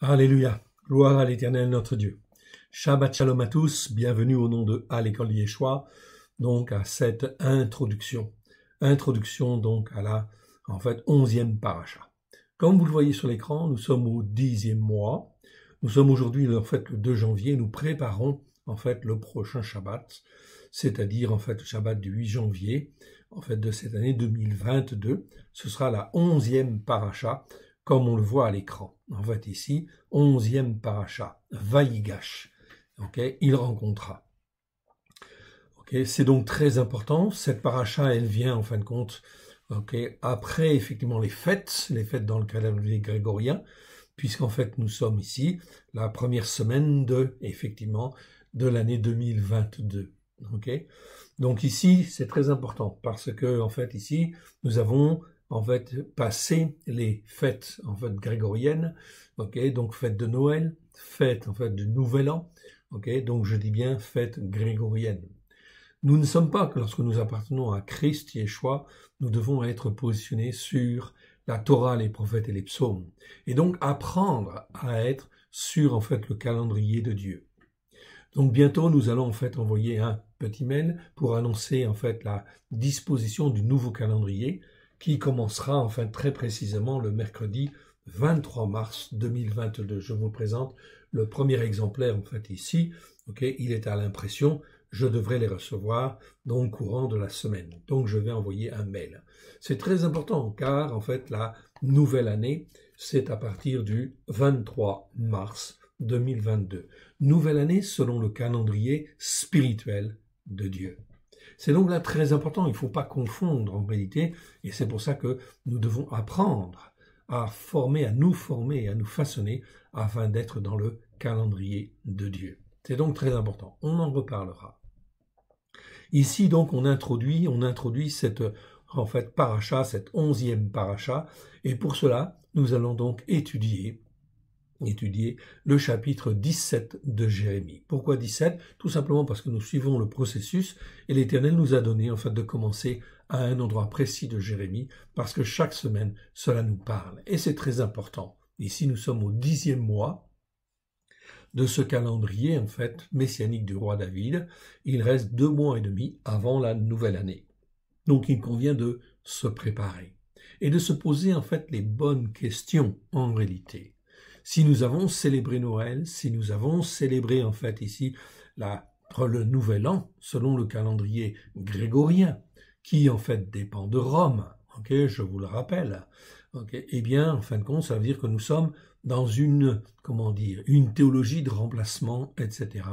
Alléluia, gloire à l'Éternel notre Dieu. Shabbat Shalom à tous, bienvenue au nom de à l'école Yeshua, donc à cette introduction. Introduction donc à la, 11e paracha. Comme vous le voyez sur l'écran, nous sommes au 10e mois. Nous sommes aujourd'hui, le 2 janvier, nous préparons, le prochain Shabbat, c'est-à-dire, le Shabbat du 8 janvier, de cette année 2022. Ce sera la 11e paracha, comme on le voit à l'écran. Ici, 11e paracha, Vayigash. Il rencontra. C'est donc très important. Cette paracha, elle vient, en fin de compte, après, effectivement, les fêtes dans le calendrier grégorien, puisqu'en fait, nous sommes ici, la première semaine de l'année 2022. Donc ici, c'est très important, parce que, ici, nous avons passer les fêtes grégoriennes, donc fête de Noël, fête du Nouvel An, donc je dis bien fête grégorienne. Nous ne sommes pas que lorsque nous appartenons à Christ Yeshua, nous devons être positionnés sur la Torah, les prophètes et les psaumes, et donc apprendre à être sur le calendrier de Dieu. Donc bientôt nous allons envoyer un petit mail pour annoncer la disposition du nouveau calendrier, qui commencera très précisément le mercredi 23 mars 2022. Je vous présente le premier exemplaire ici. Il est à l'impression, je devrais les recevoir dans le courant de la semaine. Donc je vais envoyer un mail. C'est très important car la nouvelle année, c'est à partir du 23 mars 2022. Nouvelle année selon le calendrier spirituel de Dieu. C'est donc là très important, il ne faut pas confondre en réalité, et c'est pour ça que nous devons apprendre à nous former, à nous façonner, afin d'être dans le calendrier de Dieu. C'est donc très important, on en reparlera. Ici donc on introduit cette paracha, cette 11e paracha, et pour cela nous allons donc étudier le chapitre 17 de Jérémie. Pourquoi 17 ? Tout simplement parce que nous suivons le processus et l'Éternel nous a donné de commencer à un endroit précis de Jérémie parce que chaque semaine cela nous parle et c'est très important. Ici nous sommes au 10e mois de ce calendrier messianique du roi David. Il reste 2 mois et demi avant la nouvelle année. Donc il convient de se préparer et de se poser les bonnes questions en réalité. Si nous avons célébré Noël, si nous avons célébré ici le Nouvel An, selon le calendrier grégorien, qui dépend de Rome, je vous le rappelle, eh bien, en fin de compte, ça veut dire que nous sommes dans une théologie de remplacement, etc.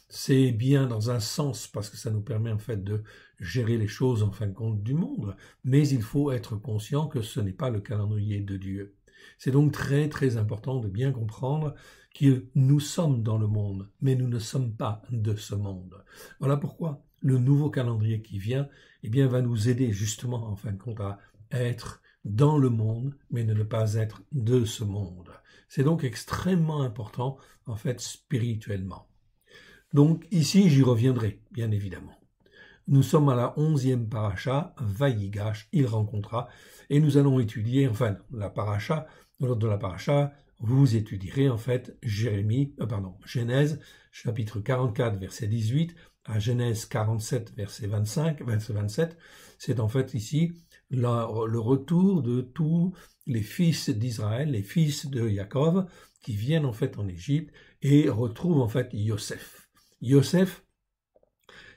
C'est bien dans un sens, parce que ça nous permet de gérer les choses en fin de compte du monde, mais il faut être conscient que ce n'est pas le calendrier de Dieu. C'est donc très très important de bien comprendre que nous sommes dans le monde, mais nous ne sommes pas de ce monde. Voilà pourquoi le nouveau calendrier qui vient, va nous aider justement en fin de compte à être dans le monde, mais ne pas être de ce monde. C'est donc extrêmement important spirituellement. Donc ici j'y reviendrai, bien évidemment. Nous sommes à la 11e paracha, Vayigash, il rencontra, et nous allons étudier, la paracha, lors de la paracha, vous étudierez Genèse, chapitre 44, verset 18, à Genèse 47, verset 27, c'est ici le retour de tous les fils d'Israël, les fils de Jacob, qui viennent en Égypte et retrouvent Yosef. Yosef,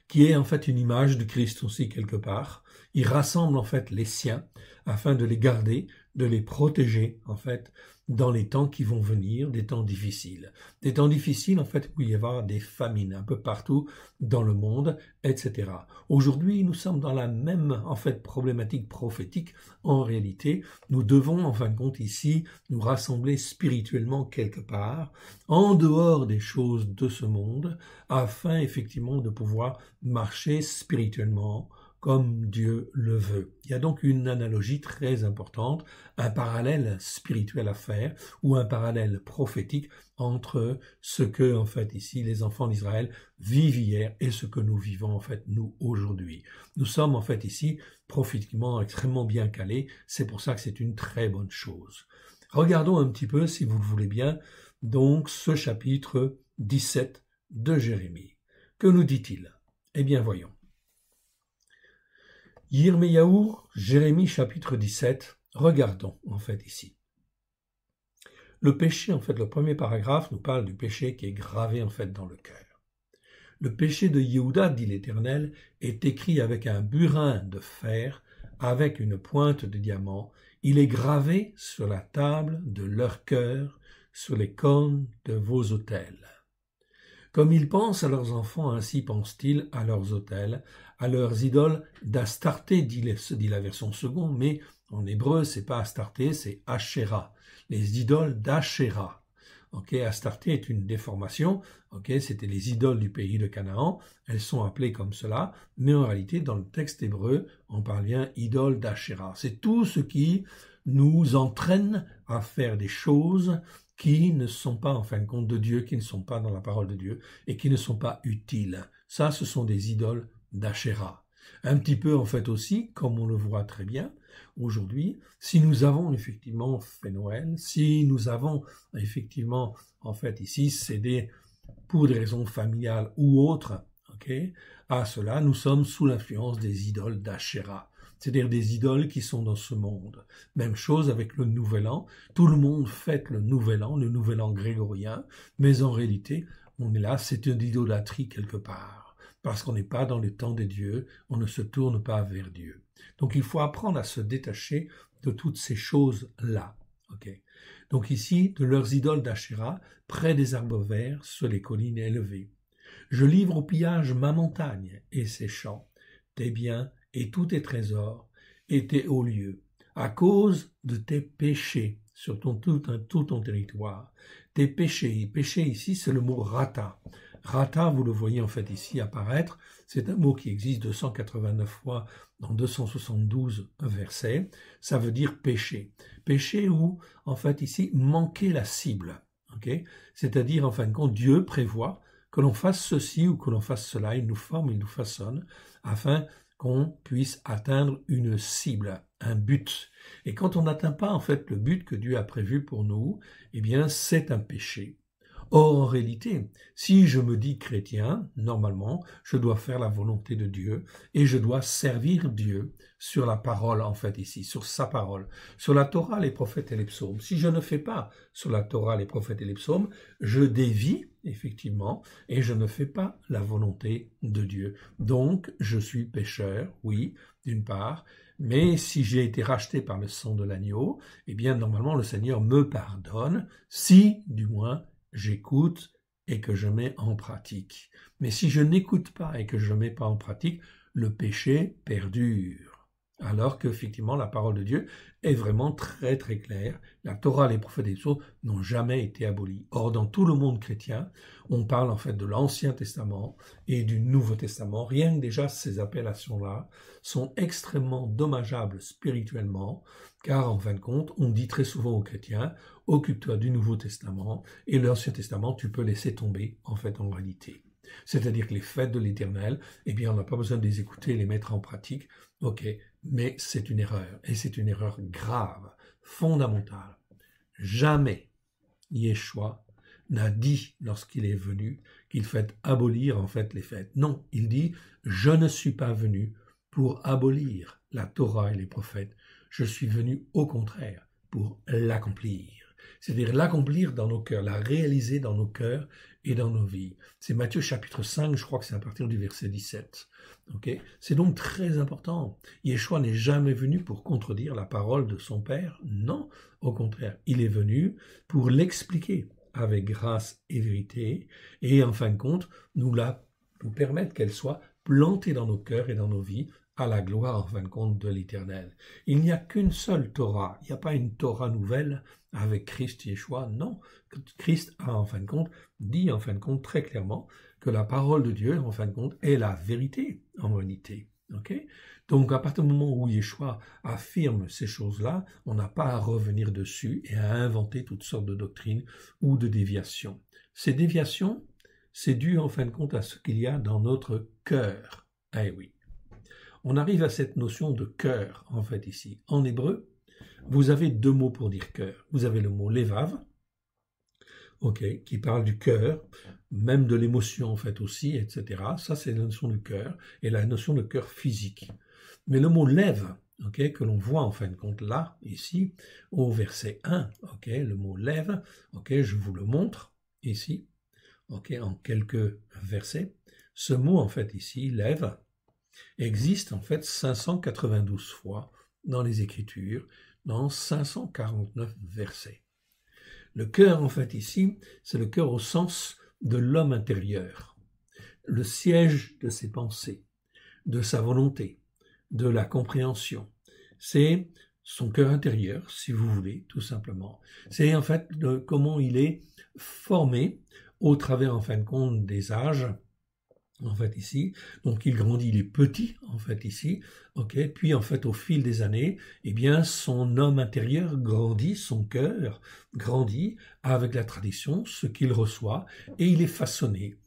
qui est une image du Christ aussi quelque part. Il rassemble les siens afin de les garder, de les protéger dans les temps qui vont venir, des temps difficiles. Des temps difficiles où il y avoir des famines un peu partout dans le monde, etc. Aujourd'hui, nous sommes dans la même problématique prophétique. En réalité, nous devons en fin de compte ici nous rassembler spirituellement quelque part, en dehors des choses de ce monde, afin effectivement de pouvoir marcher spirituellement comme Dieu le veut. Il y a donc une analogie très importante, un parallèle spirituel à faire, ou un parallèle prophétique entre ce que, ici, les enfants d'Israël vivent hier et ce que nous vivons, nous, aujourd'hui. Nous sommes, ici, prophétiquement extrêmement bien calés, c'est pour ça que c'est une très bonne chose. Regardons un petit peu, si vous le voulez bien, donc ce chapitre 17 de Jérémie. Que nous dit-il? Eh bien, voyons. Yirmiyahu, Jérémie chapitre 17, regardons en fait ici. Le péché, en fait, le premier paragraphe nous parle du péché qui est gravé en fait dans le cœur. Le péché de Yehuda, dit l'Éternel, est écrit avec un burin de fer, avec une pointe de diamant. Il est gravé sur la table de leur cœur, sur les cônes de vos autels. Comme ils pensent à leurs enfants, ainsi pensent-ils à leurs autels, à leurs idoles d'Astarté, dit la version seconde, mais en hébreu, c'est pas Astarté, c'est Asherah, les idoles d'Asherah. Okay, Astarté est une déformation, c'était les idoles du pays de Canaan, elles sont appelées comme cela, mais en réalité, dans le texte hébreu, on parle bien idoles d'Asherah. C'est tout ce qui nous entraîne à faire des choses qui ne sont pas en fin de compte de Dieu, qui ne sont pas dans la parole de Dieu et qui ne sont pas utiles. Ça, ce sont des idoles d'Asherah. Un petit peu en fait aussi, comme on le voit très bien aujourd'hui, si nous avons effectivement fait Noël, si nous avons effectivement en fait ici cédé pour des raisons familiales ou autres, à cela, nous sommes sous l'influence des idoles d'Asherah. C'est-à-dire des idoles qui sont dans ce monde. Même chose avec le Nouvel An. Tout le monde fête le Nouvel An grégorien, mais en réalité, on est là, c'est une idolâtrie quelque part. Parce qu'on n'est pas dans le temps des dieux, on ne se tourne pas vers Dieu. Donc il faut apprendre à se détacher de toutes ces choses-là. Donc ici, de leurs idoles d'Asherah, près des arbres verts, sur les collines élevées. Je livre au pillage ma montagne et ses champs, tes biens et tous tes trésors et tes hauts lieux, à cause de tes péchés sur tout ton territoire. Tes péchés. Péché ici, c'est le mot rata. Rata, vous le voyez en fait ici apparaître, c'est un mot qui existe 289 fois dans 272 versets. Ça veut dire péché. Péché ou, en fait ici, manquer la cible. C'est-à-dire, en fin de compte, Dieu prévoit que l'on fasse ceci ou que l'on fasse cela, il nous forme, il nous façonne, afin qu'on puisse atteindre une cible, un but. Et quand on n'atteint pas en fait le but que Dieu a prévu pour nous, eh bien c'est un péché. Or, en réalité, si je me dis chrétien, normalement, je dois faire la volonté de Dieu et je dois servir Dieu sur la parole, en fait, ici, sur sa parole, sur la Torah, les prophètes et les psaumes. Si je ne fais pas sur la Torah, les prophètes et les psaumes, je dévie, effectivement, et je ne fais pas la volonté de Dieu. Donc, je suis pécheur, oui, d'une part, mais si j'ai été racheté par le sang de l'agneau, eh bien, normalement, le Seigneur me pardonne, si, du moins, j'écoute et que je mets en pratique. Mais si je n'écoute pas et que je ne mets pas en pratique, le péché perdure. Alors qu'effectivement, la parole de Dieu est vraiment très très claire. La Torah, les prophètes et les psaumes n'ont jamais été abolis. Or, dans tout le monde chrétien, on parle en fait de l'Ancien Testament et du Nouveau Testament. Rien que déjà ces appellations-là sont extrêmement dommageables spirituellement, car en fin de compte, on dit très souvent aux chrétiens, occupe-toi du Nouveau Testament, et l'Ancien Testament, tu peux laisser tomber, en fait, en réalité. C'est-à-dire que les fêtes de l'Éternel, eh bien, on n'a pas besoin de les écouter et les mettre en pratique, mais c'est une erreur, et c'est une erreur grave, fondamentale. Jamais Yeshua n'a dit, lorsqu'il est venu, qu'il fait abolir, en fait, les fêtes. Non, il dit, je ne suis pas venu pour abolir la Torah et les prophètes, je suis venu, au contraire, pour l'accomplir. C'est-à-dire l'accomplir dans nos cœurs, la réaliser dans nos cœurs et dans nos vies. C'est Matthieu chapitre 5, je crois que c'est à partir du verset 17. C'est donc très important. Yeshua n'est jamais venu pour contredire la parole de son Père. Non, au contraire, il est venu pour l'expliquer avec grâce et vérité et en fin de compte, nous permettre qu'elle soit plantée dans nos cœurs et dans nos vies à la gloire, en fin de compte, de l'Éternel. Il n'y a qu'une seule Torah. Il n'y a pas une Torah nouvelle avec Christ Yeshua. Non, Christ a, en fin de compte, dit, en fin de compte, très clairement que la parole de Dieu, en fin de compte, est la vérité, en réalité. Donc, à partir du moment où Yeshua affirme ces choses-là, on n'a pas à revenir dessus et à inventer toutes sortes de doctrines ou de déviations. Ces déviations, c'est dû, en fin de compte, à ce qu'il y a dans notre cœur. Eh oui. On arrive à cette notion de cœur, en fait, ici. En hébreu, vous avez deux mots pour dire cœur. Vous avez le mot levav, ok, qui parle du cœur, même de l'émotion en fait aussi, etc. Ça, c'est la notion du cœur et la notion de cœur physique. Mais le mot lève, ok, que l'on voit en fin de compte là, ici, au verset 1, ok, le mot lève, ok, je vous le montre ici, ok, en quelques versets. Ce mot en fait ici, lève, existe en fait 592 fois dans les Écritures, dans 549 versets. Le cœur, en fait, ici, c'est le cœur au sens de l'homme intérieur, le siège de ses pensées, de sa volonté, de la compréhension. C'est son cœur intérieur, si vous voulez, tout simplement. C'est en fait comment il est formé au travers, en fin de compte, des âges, en fait ici, donc il grandit, il est petit en fait ici, ok, puis en fait au fil des années, eh bien son homme intérieur grandit, son cœur grandit avec la tradition, ce qu'il reçoit, et il est façonné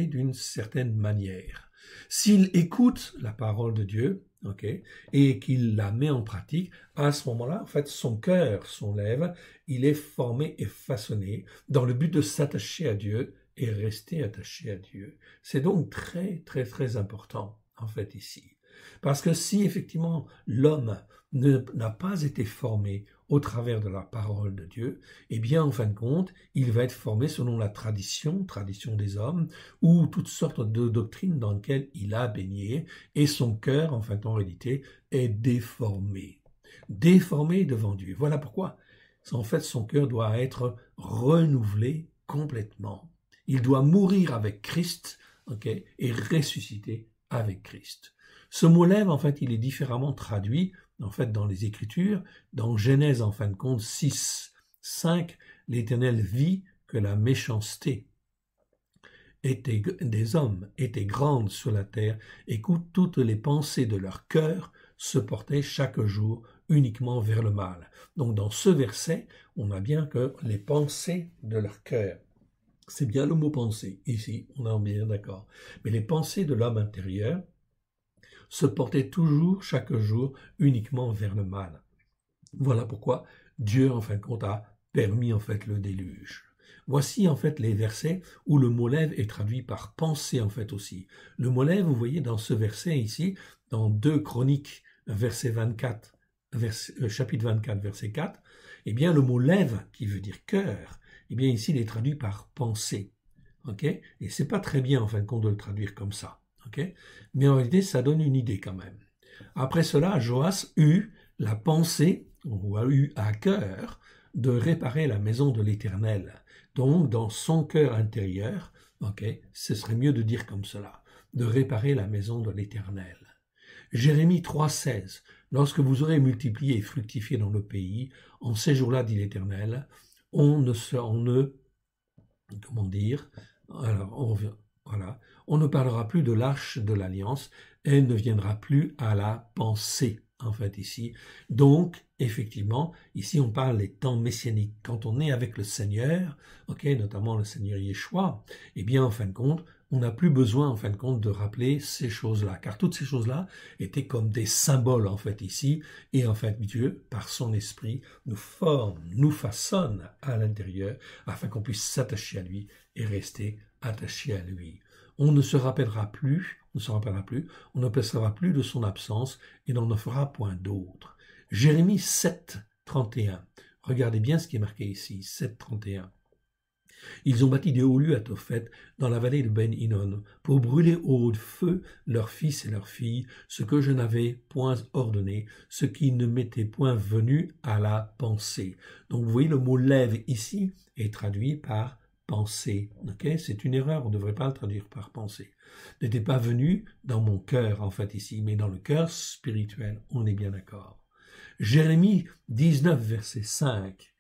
d'une certaine manière. S'il écoute la parole de Dieu, ok, et qu'il la met en pratique, à ce moment-là, en fait, son cœur, son lève, il est formé et façonné dans le but de s'attacher à Dieu et rester attaché à Dieu. C'est donc très, très, très important, en fait, ici. Parce que si, effectivement, l'homme n'a pas été formé au travers de la parole de Dieu, eh bien, en fin de compte, il va être formé selon la tradition des hommes, ou toutes sortes de doctrines dans lesquelles il a baigné, et son cœur, en fait, en réalité, est déformé. Déformé devant Dieu. Voilà pourquoi, en fait, son cœur doit être renouvelé complètement. Il doit mourir avec Christ, ok, et ressusciter avec Christ. Ce mot lève, en fait, il est différemment traduit, en fait, dans les Écritures. Dans Genèse, en fin de compte, 6, 5, l'Éternel vit que la méchanceté des hommes était grande sur la terre et que toutes les pensées de leur cœur se portaient chaque jour uniquement vers le mal. Donc, dans ce verset, on a bien que les pensées de leur cœur, c'est bien le mot pensée, ici, on est bien d'accord. Mais les pensées de l'homme intérieur se portaient toujours, chaque jour, uniquement vers le mal. Voilà pourquoi Dieu, en fin de compte, a permis, en fait, le déluge. Voici, en fait, les versets où le mot lève est traduit par pensée, en fait, aussi. Le mot lève, vous voyez, dans ce verset ici, dans 2 Chroniques, verset 24, chapitre 24, verset 4, eh bien, le mot lève, qui veut dire cœur, eh bien ici il est traduit par pensée, ok, et c'est pas très bien en fin de compte de le traduire comme ça, ok, mais en réalité ça donne une idée quand même. Après cela, Joas eut la pensée, ou a eu à cœur, de réparer la maison de l'Éternel. Donc dans son cœur intérieur, ok, ce serait mieux de dire comme cela, de réparer la maison de l'Éternel. Jérémie 3,16, lorsque vous aurez multiplié et fructifié dans le pays, en ces jours-là, dit l'Éternel, on ne parlera plus de l'arche de l'alliance, elle ne viendra plus à la pensée, en fait, ici. Donc, effectivement, ici, on parle des temps messianiques. Quand on est avec le Seigneur, ok, notamment le Seigneur Yeshua, eh bien, en fin de compte, on n'a plus besoin, en fin de compte, de rappeler ces choses-là, car toutes ces choses-là étaient comme des symboles, en fait, ici, et en fait, Dieu, par son esprit, nous forme, nous façonne à l'intérieur, afin qu'on puisse s'attacher à lui et rester attaché à lui. On ne se rappellera plus, on ne pensera plus de son absence, et n'en fera point d'autre. Jérémie 7, 31. Regardez bien ce qui est marqué ici, 7, 31. Ils ont bâti des hauts lieux à Tophet, dans la vallée de Ben Hinnom, pour brûler au feu leurs fils et leurs filles, ce que je n'avais point ordonné, ce qui ne m'était point venu à la pensée. Donc vous voyez, le mot lève ici est traduit par pensée. Okay? C'est une erreur, on ne devrait pas le traduire par pensée. N'était pas venu dans mon cœur, en fait, ici, mais dans le cœur spirituel, on est bien d'accord. Jérémie 19, verset 5,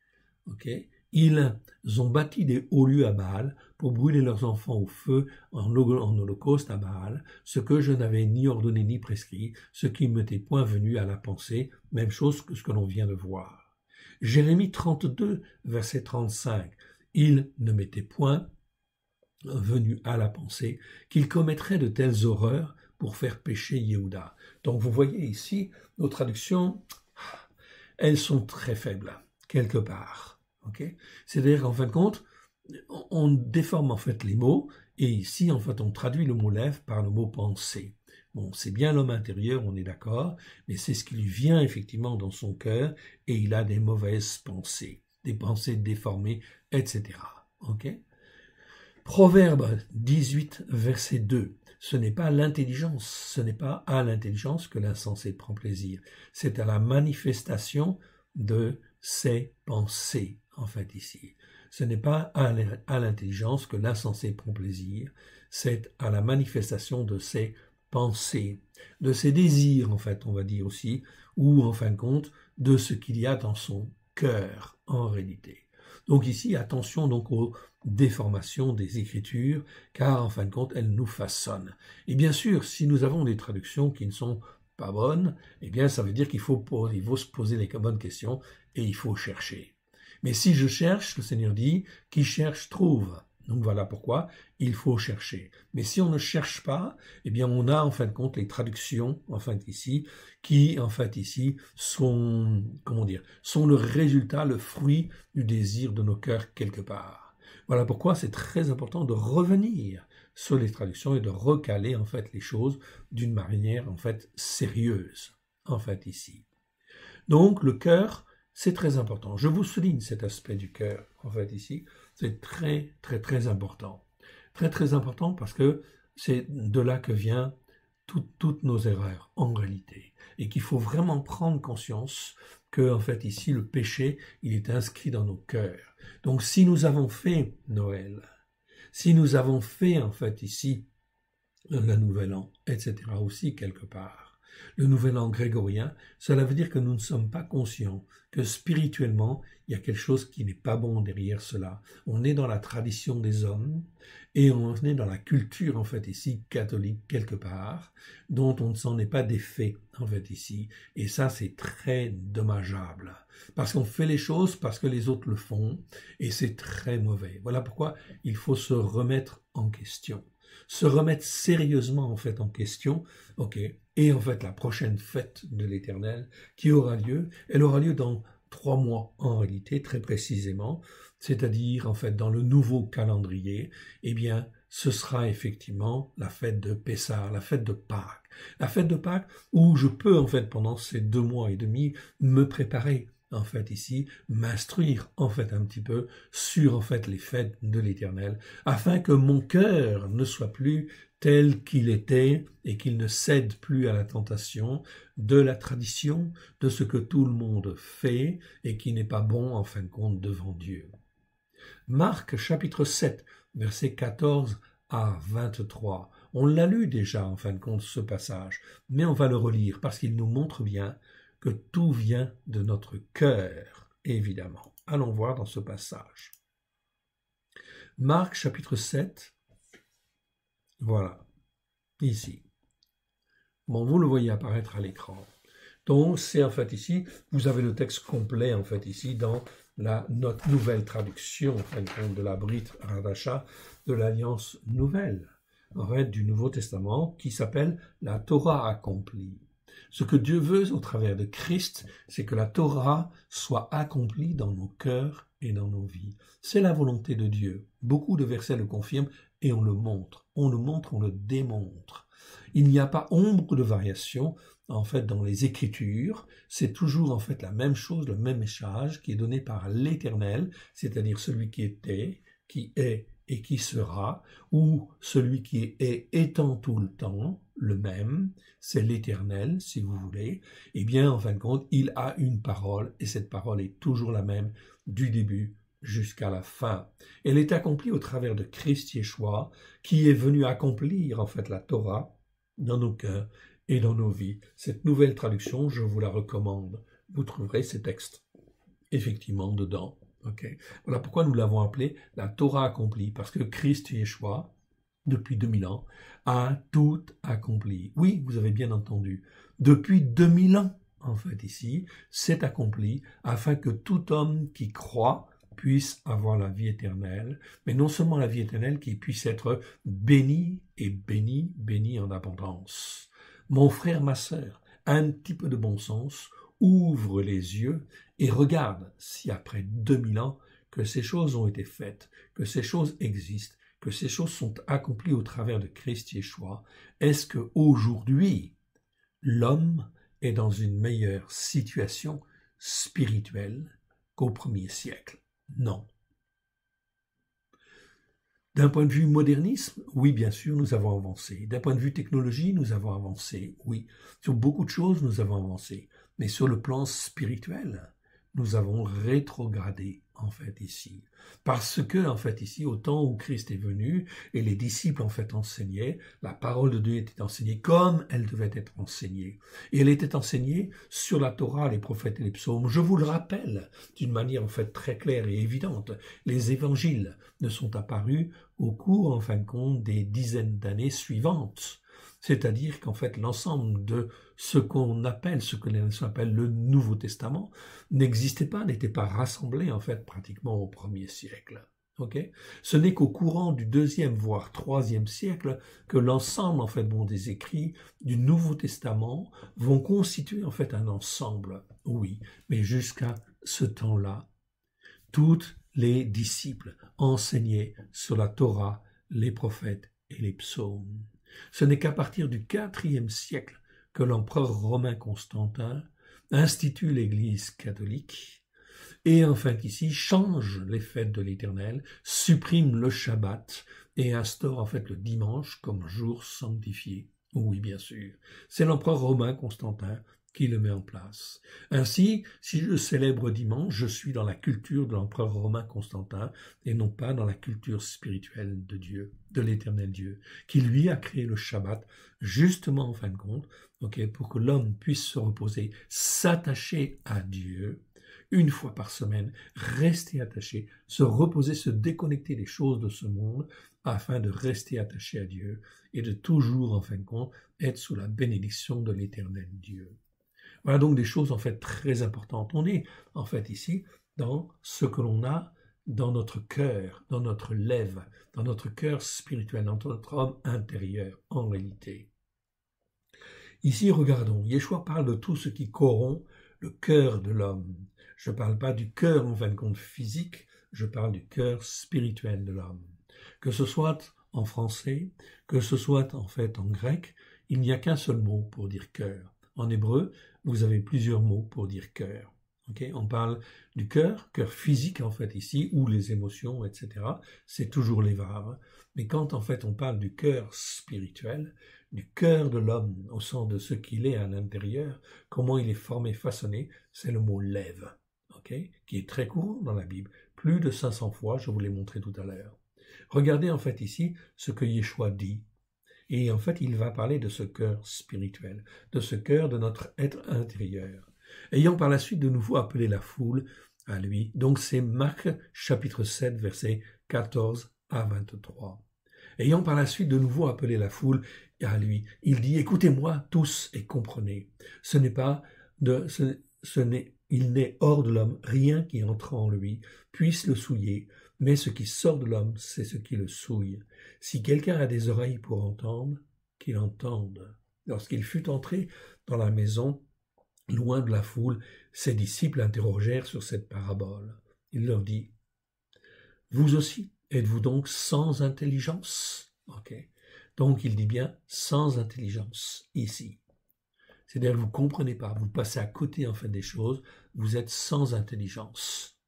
ok, ils ont bâti des hauts lieux à Baal pour brûler leurs enfants au feu en holocauste à Baal, ce que je n'avais ni ordonné ni prescrit, ce qui ne m'était point venu à la pensée, même chose que ce que l'on vient de voir. Jérémie 32, verset 35, il ne m'était point venu à la pensée qu'il commettrait de telles horreurs pour faire pécher Yehuda. Donc vous voyez ici, nos traductions, elles sont très faibles, quelque part. Okay, c'est-à-dire qu'en fin de compte, on déforme en fait les mots, et ici, en fait, on traduit le mot lèvre par le mot pensée. Bon, c'est bien l'homme intérieur, on est d'accord, mais c'est ce qui lui vient effectivement dans son cœur, et il a des mauvaises pensées, des pensées déformées, etc. Ok? Proverbe 18, verset 2. Ce n'est pas l'intelligence, ce n'est pas à l'intelligence que l'insensé prend plaisir, c'est à la manifestation de ses pensées, en fait, ici. Ce n'est pas à l'intelligence que l'insensé prend plaisir, c'est à la manifestation de ses pensées, de ses désirs, en fait, on va dire aussi, ou en fin de compte, de ce qu'il y a dans son cœur, en réalité. Donc ici, attention donc aux déformations des Écritures, car en fin de compte, elles nous façonnent. Et bien sûr, si nous avons des traductions qui ne sont pas bonnes, eh bien ça veut dire qu'il faut se poser les bonnes questions et il faut chercher. Mais si je cherche, le Seigneur dit, qui cherche trouve. Donc voilà pourquoi il faut chercher. Mais si on ne cherche pas, eh bien on a en fin de compte les traductions, en fait ici, qui en fait ici sont, comment dire, sont le résultat, le fruit du désir de nos cœurs quelque part. Voilà pourquoi c'est très important de revenir sur les traductions et de recaler en fait les choses d'une manière en fait sérieuse, en fait ici. Donc le cœur, c'est très important. Je vous souligne cet aspect du cœur, en fait, ici. C'est très, très, très important. Très, très important parce que c'est de là que viennent toutes nos erreurs, en réalité. Et qu'il faut vraiment prendre conscience que, en fait, ici, le péché, il est inscrit dans nos cœurs. Donc, si nous avons fait Noël, si nous avons fait, en fait, ici, le Nouvel An, etc., aussi, quelque part, le Nouvel An grégorien, cela veut dire que nous ne sommes pas conscients que spirituellement, il y a quelque chose qui n'est pas bon derrière cela. On est dans la tradition des hommes et on est dans la culture, en fait, ici, catholique, quelque part, dont on ne s'en est pas défait, en fait, ici. Et ça, c'est très dommageable. Parce qu'on fait les choses parce que les autres le font et c'est très mauvais. Voilà pourquoi il faut se remettre en question. Se remettre sérieusement en fait en question, ok, et en fait la prochaine fête de l'Éternel qui aura lieu, elle aura lieu dans 3 mois en réalité, très précisément, c'est-à-dire en fait dans le nouveau calendrier, eh bien ce sera effectivement la fête de Pessah, la fête de Pâques. La fête de Pâques où je peux en fait pendant ces 2 mois et demi me préparer, en fait ici, m'instruire en fait un petit peu sur en fait les fêtes de l'Éternel, afin que mon cœur ne soit plus tel qu'il était et qu'il ne cède plus à la tentation de la tradition, de ce que tout le monde fait et qui n'est pas bon en fin de compte devant Dieu. Marc chapitre 7, versets 14 à 23. On l'a lu déjà en fin de compte ce passage, mais on va le relire parce qu'il nous montre bien que tout vient de notre cœur, évidemment. Allons voir dans ce passage. Marc chapitre 7, voilà, ici. Bon, vous le voyez apparaître à l'écran. Donc, c'est en fait ici, vous avez le texte complet en fait ici dans notre nouvelle traduction, en fin de compte, de la Brit Hadasha, de l'Alliance nouvelle, en fait, du Nouveau Testament, qui s'appelle la Torah accomplie. Ce que Dieu veut au travers de Christ, c'est que la Torah soit accomplie dans nos cœurs et dans nos vies. C'est la volonté de Dieu. Beaucoup de versets le confirment et on le montre. On le montre, on le démontre. Il n'y a pas ombre de variation, en fait, dans les Écritures. C'est toujours, en fait, la même chose, le même message qui est donné par l'Éternel, c'est-à-dire celui qui était, qui est et qui sera, ou celui qui est étant tout le temps, le même, c'est l'Éternel, si vous voulez, eh bien, en fin de compte, il a une parole, et cette parole est toujours la même du début jusqu'à la fin. Elle est accomplie au travers de Christ Yeshua, qui est venu accomplir, en fait, la Torah dans nos cœurs et dans nos vies. Cette nouvelle traduction, je vous la recommande. Vous trouverez ces textes, effectivement, dedans. Okay. Voilà pourquoi nous l'avons appelé la Torah accomplie, parce que Christ Yeshua, depuis 2000 ans, a tout accompli. Oui, vous avez bien entendu. Depuis 2000 ans, en fait, ici, c'est accompli afin que tout homme qui croit puisse avoir la vie éternelle, mais non seulement la vie éternelle, qui puisse être béni et béni, béni en abondance. Mon frère, ma sœur, un petit peu de bon sens, ouvre les yeux et regarde si après 2000 ans que ces choses ont été faites, que ces choses existent, que ces choses sont accomplies au travers de Christ Yeshua, est-ce qu'aujourd'hui, l'homme est dans une meilleure situation spirituelle qu'au 1er siècle? Non. D'un point de vue modernisme, oui, bien sûr, nous avons avancé. D'un point de vue technologie, nous avons avancé, oui. Sur beaucoup de choses, nous avons avancé. Mais sur le plan spirituel, nous avons rétrogradé, en fait, ici. Parce que, en fait, ici, au temps où Christ est venu, et les disciples, en fait, enseignaient, la parole de Dieu était enseignée comme elle devait être enseignée. Et elle était enseignée sur la Torah, les prophètes et les psaumes. Je vous le rappelle, d'une manière, en fait, très claire et évidente. Les évangiles ne sont apparus au cours, en fin de compte, des dizaines d'années suivantes. C'est-à-dire qu'en fait, l'ensemble de ce qu'on appelle, ce que les nations appellent le Nouveau Testament, n'existait pas, n'était pas rassemblé, en fait, pratiquement au 1er siècle. Okay? Ce n'est qu'au courant du 2e, voire 3e siècle, que l'ensemble, en fait, des écrits du Nouveau Testament vont constituer, en fait, un ensemble. Oui, mais jusqu'à ce temps-là, toutes les disciples enseignaient sur la Torah, les prophètes et les psaumes. Ce n'est qu'à partir du 4e siècle que l'empereur romain Constantin institue l'Église catholique et enfin ici change les fêtes de l'Éternel, supprime le Shabbat et instaure en fait le dimanche comme jour sanctifié. Oui, bien sûr, c'est l'empereur romain Constantin qui le met en place. Ainsi, si je célèbre dimanche, je suis dans la culture de l'empereur romain Constantin et non pas dans la culture spirituelle de Dieu, de l'Éternel Dieu, qui lui a créé le Shabbat justement en fin de compte, pour que l'homme puisse se reposer, s'attacher à Dieu une fois par semaine, rester attaché, se reposer, se déconnecter des choses de ce monde afin de rester attaché à Dieu et de toujours en fin de compte être sous la bénédiction de l'Éternel Dieu. Voilà donc des choses en fait très importantes. On est en fait ici dans ce que l'on a dans notre cœur, dans notre lèvre, dans notre cœur spirituel, dans notre homme intérieur en réalité. Ici, regardons, Yeshua parle de tout ce qui corrompt le cœur de l'homme. Je ne parle pas du cœur en fin de compte physique, je parle du cœur spirituel de l'homme. Que ce soit en français, que ce soit en fait en grec, il n'y a qu'un seul mot pour dire cœur. En hébreu, vous avez plusieurs mots pour dire cœur. On parle du cœur physique en fait ici, ou les émotions, etc. C'est toujours les vaves. Mais quand en fait on parle du cœur spirituel, du cœur de l'homme, au sens de ce qu'il est à l'intérieur, comment il est formé, façonné, c'est le mot lève, qui est très courant dans la Bible. Plus de 500 fois, je vous l'ai montré tout à l'heure. Regardez en fait ici ce que Yeshua dit. Et en fait, il va parler de ce cœur spirituel, de ce cœur de notre être intérieur. Ayant par la suite de nouveau appelé la foule à lui. Donc c'est Marc chapitre 7, versets 14 à 23. Ayant par la suite de nouveau appelé la foule à lui, il dit « Écoutez-moi tous et comprenez. Il n'est hors de l'homme rien qui entre en lui puisse le souiller, mais ce qui sort de l'homme, c'est ce qui le souille. Si quelqu'un a des oreilles pour entendre, qu'il entende. » Lorsqu'il fut entré dans la maison, loin de la foule, ses disciples interrogèrent sur cette parabole. Il leur dit « Vous aussi, êtes-vous donc sans intelligence ?» Donc il dit bien « sans intelligence » ici. C'est-à-dire que vous ne comprenez pas, vous passez à côté en fait des choses, vous êtes sans intelligence.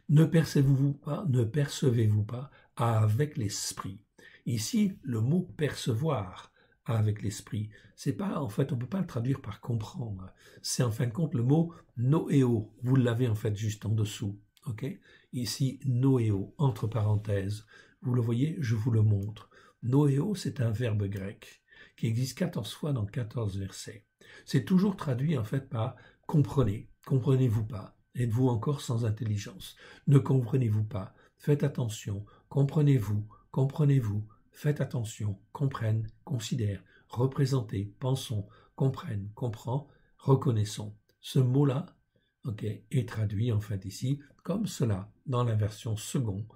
Ne percevez-vous pas avec l'esprit. Ici, le mot percevoir avec l'esprit, c'est pas, en fait, on ne peut pas le traduire par comprendre. C'est en fin de compte le mot noéo. Vous l'avez en fait juste en dessous. Ici, noéo, entre parenthèses. Vous le voyez, je vous le montre. Noéo, c'est un verbe grec qui existe 14 fois dans 14 versets. C'est toujours traduit en fait par comprenez. Comprenez-vous pas? Êtes-vous encore sans intelligence? Ne comprenez-vous pas? Faites attention. Comprenez-vous? Comprenez-vous? Faites attention. Comprenne, considère, représentez, pensons, comprenne, comprend, reconnaissons. Ce mot-là, est traduit en fait ici comme cela dans la version seconde.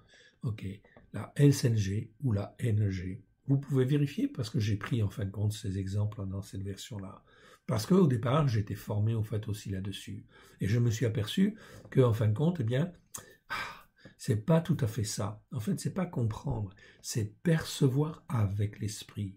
La SNG ou la NG. Vous pouvez vérifier parce que j'ai pris en fin de compte ces exemples dans cette version-là. Parce qu'au départ, j'étais formé en fait aussi là-dessus. Et je me suis aperçu qu'en fin de compte, c'est pas tout à fait ça. En fait, c'est pas comprendre, c'est percevoir avec l'esprit.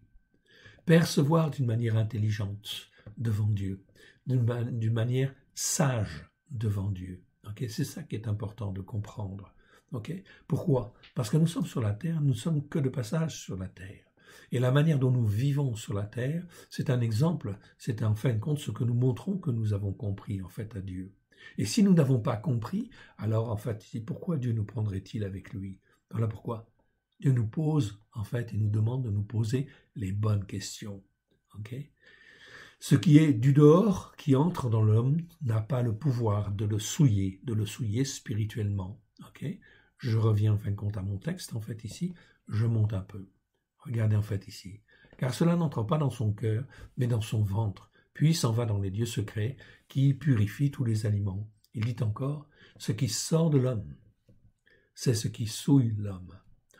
Percevoir d'une manière intelligente devant Dieu, d'une manière sage devant Dieu. Okay? C'est ça qui est important de comprendre. Okay? Pourquoi? Parce que nous sommes sur la terre, nous ne sommes que de passage sur la terre. Et la manière dont nous vivons sur la terre, c'est un exemple, c'est en fin de compte ce que nous montrons que nous avons compris en fait à Dieu. Et si nous n'avons pas compris, alors en fait, pourquoi Dieu nous prendrait-il avec lui? Voilà pourquoi Dieu nous pose en fait et nous demande de nous poser les bonnes questions. Okay? Ce qui est du dehors, qui entre dans l'homme, n'a pas le pouvoir de le souiller spirituellement. Okay? Je reviens en fin de compte à mon texte, en fait ici, je monte un peu. Regardez en fait ici. Car cela n'entre pas dans son cœur, mais dans son ventre, puis s'en va dans les lieux secrets, qui purifient tous les aliments. Il dit encore, ce qui sort de l'homme, c'est ce qui souille l'homme.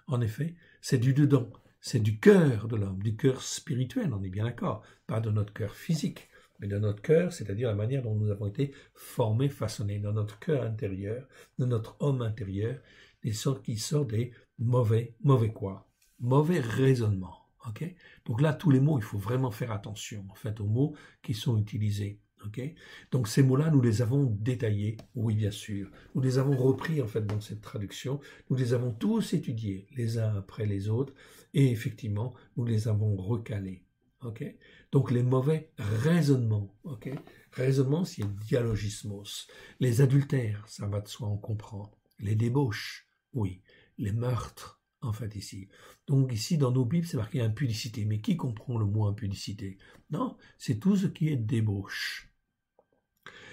En effet, c'est du dedans, c'est du cœur de l'homme, du cœur spirituel, on est bien d'accord, pas de notre cœur physique, mais de notre cœur, c'est-à-dire la manière dont nous avons été formés, façonnés, dans notre cœur intérieur, de notre homme intérieur, des sortes qui sortent des mauvais quoi? Mauvais raisonnements. Okay? Donc là, tous les mots, il faut vraiment faire attention en fait aux mots qui sont utilisés. Okay? Donc ces mots-là, nous les avons détaillés, oui bien sûr. Nous les avons repris en fait dans cette traduction. Nous les avons tous étudiés, les uns après les autres, et effectivement, nous les avons recalés. Okay? Donc les mauvais raisonnements. Okay? Raisonnement, c'est dialogismos. Les adultères, ça va de soi, on comprend. Les débauches, oui. Les meurtres, en fait, ici. Donc ici, dans nos Bibles, c'est marqué impudicité. Mais qui comprend le mot impudicité? Non, c'est tout ce qui est débauche.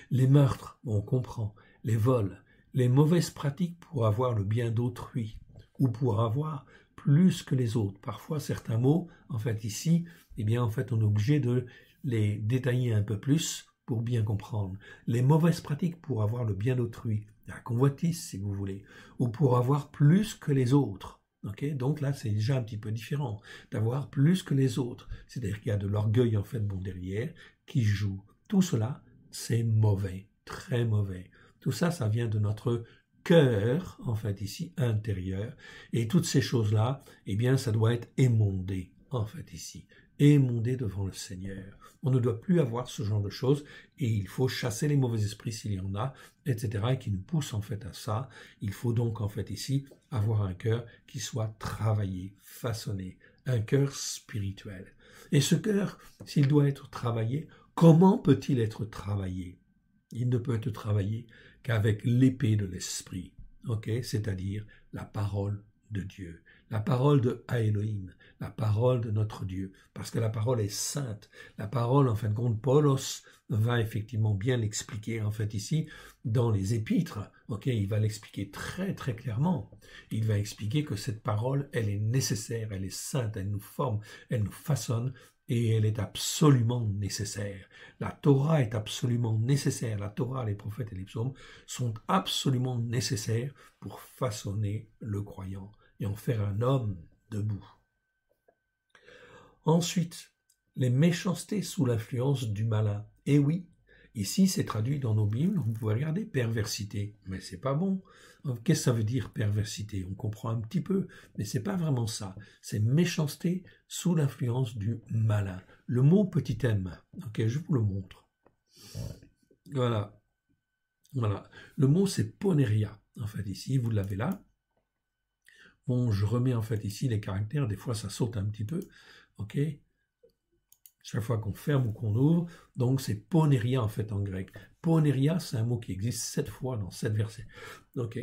Les meurtres, on comprend. Les vols, les mauvaises pratiques pour avoir le bien d'autrui, ou pour avoir plus que les autres. Parfois, certains mots, en fait, ici, eh bien, en fait, on est obligé de les détailler un peu plus pour bien comprendre. Les mauvaises pratiques pour avoir le bien d'autrui, la convoitise, si vous voulez, ou pour avoir plus que les autres. Okay? Donc là, c'est déjà un petit peu différent, d'avoir plus que les autres. C'est-à-dire qu'il y a de l'orgueil, en fait, bon derrière, qui joue. Tout cela, c'est mauvais, très mauvais. Tout ça, ça vient de notre cœur, en fait, ici, intérieur. Et toutes ces choses-là, eh bien, ça doit être émondé, en fait, ici. Émondé devant le Seigneur. On ne doit plus avoir ce genre de choses et il faut chasser les mauvais esprits s'il y en a, etc. et qui nous poussent en fait à ça. Il faut donc en fait ici avoir un cœur qui soit travaillé, façonné, un cœur spirituel. Et ce cœur, s'il doit être travaillé, comment peut-il être travaillé? Il ne peut être travaillé qu'avec l'épée de l'esprit, okay? C'est-à-dire la parole de Dieu. La parole de Elohim, la parole de notre Dieu, parce que la parole est sainte. La parole, en fin de compte, Paulos va effectivement bien l'expliquer, en fait, ici, dans les épîtres. Okay, il va l'expliquer très, très clairement. Il va expliquer que cette parole, elle est nécessaire, elle est sainte, elle nous forme, elle nous façonne, et elle est absolument nécessaire. La Torah est absolument nécessaire. La Torah, les prophètes et les psaumes sont absolument nécessaires pour façonner le croyant et en faire un homme debout. Ensuite, les méchancetés sous l'influence du malin. Et oui, ici c'est traduit dans nos Bibles, vous pouvez regarder perversité, mais c'est pas bon. Qu'est-ce que ça veut dire perversité? On comprend un petit peu, mais c'est pas vraiment ça. C'est méchanceté sous l'influence du malin. Le mot petit m, ok, je vous le montre. Voilà. Voilà. Le mot c'est poneria, en fait ici, vous l'avez là. Bon, je remets en fait ici les caractères, des fois ça saute un petit peu, ok? Chaque fois qu'on ferme ou qu'on ouvre, donc c'est poneria en fait en grec. Poneria, c'est un mot qui existe 7 fois dans 7 versets. Ok.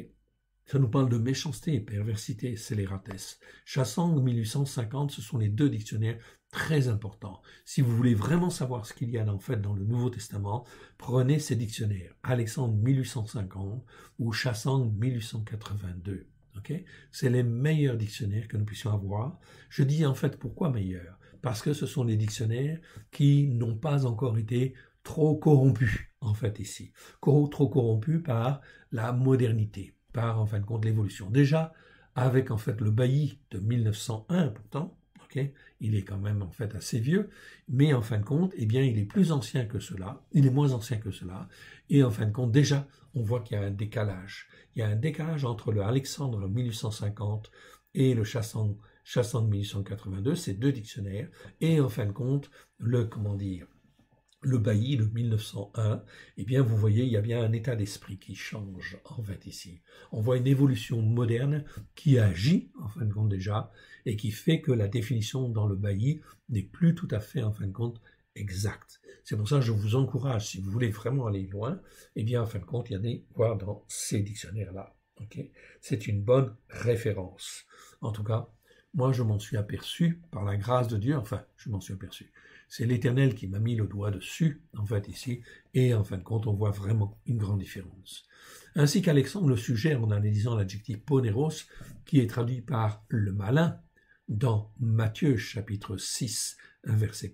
Ça nous parle de méchanceté et perversité, scélératesse. Chassang 1850, ce sont les deux dictionnaires très importants. Si vous voulez vraiment savoir ce qu'il y a en fait dans le Nouveau Testament, prenez ces dictionnaires. Alexandre 1850 ou Chassang 1882. Okay? C'est les meilleurs dictionnaires que nous puissions avoir. Je dis en fait pourquoi meilleurs? Parce que ce sont des dictionnaires qui n'ont pas encore été trop corrompus, en fait, ici. Trop corrompus par la modernité, par, en fin de compte, l'évolution. Déjà, avec, en fait, le bailli de 1901, pourtant, Okay, il est quand même en fait assez vieux, mais en fin de compte, eh bien, il est plus ancien que cela, il est moins ancien que cela, et en fin de compte, déjà, on voit qu'il y a un décalage. Il y a un décalage entre le Alexandre 1850 et le Chassan de 1882, ces deux dictionnaires, et en fin de compte, le Bailly de 1901, eh bien, vous voyez, il y a bien un état d'esprit qui change, en fait, ici. On voit une évolution moderne qui agit, en fin de compte, déjà, et qui fait que la définition dans le Bailly n'est plus tout à fait, en fin de compte, exacte. C'est pour ça que je vous encourage, si vous voulez vraiment aller loin, eh bien, en fin de compte, il y en a voir dans ces dictionnaires-là. Okay, c'est une bonne référence. En tout cas, moi, je m'en suis aperçu, par la grâce de Dieu, enfin, je m'en suis aperçu. C'est l'Éternel qui m'a mis le doigt dessus, en fait, ici, et en fin de compte, on voit vraiment une grande différence. Ainsi qu'Alexandre le suggère en analysant l'adjectif poneros, qui est traduit par le malin, dans Matthieu chapitre 6, verset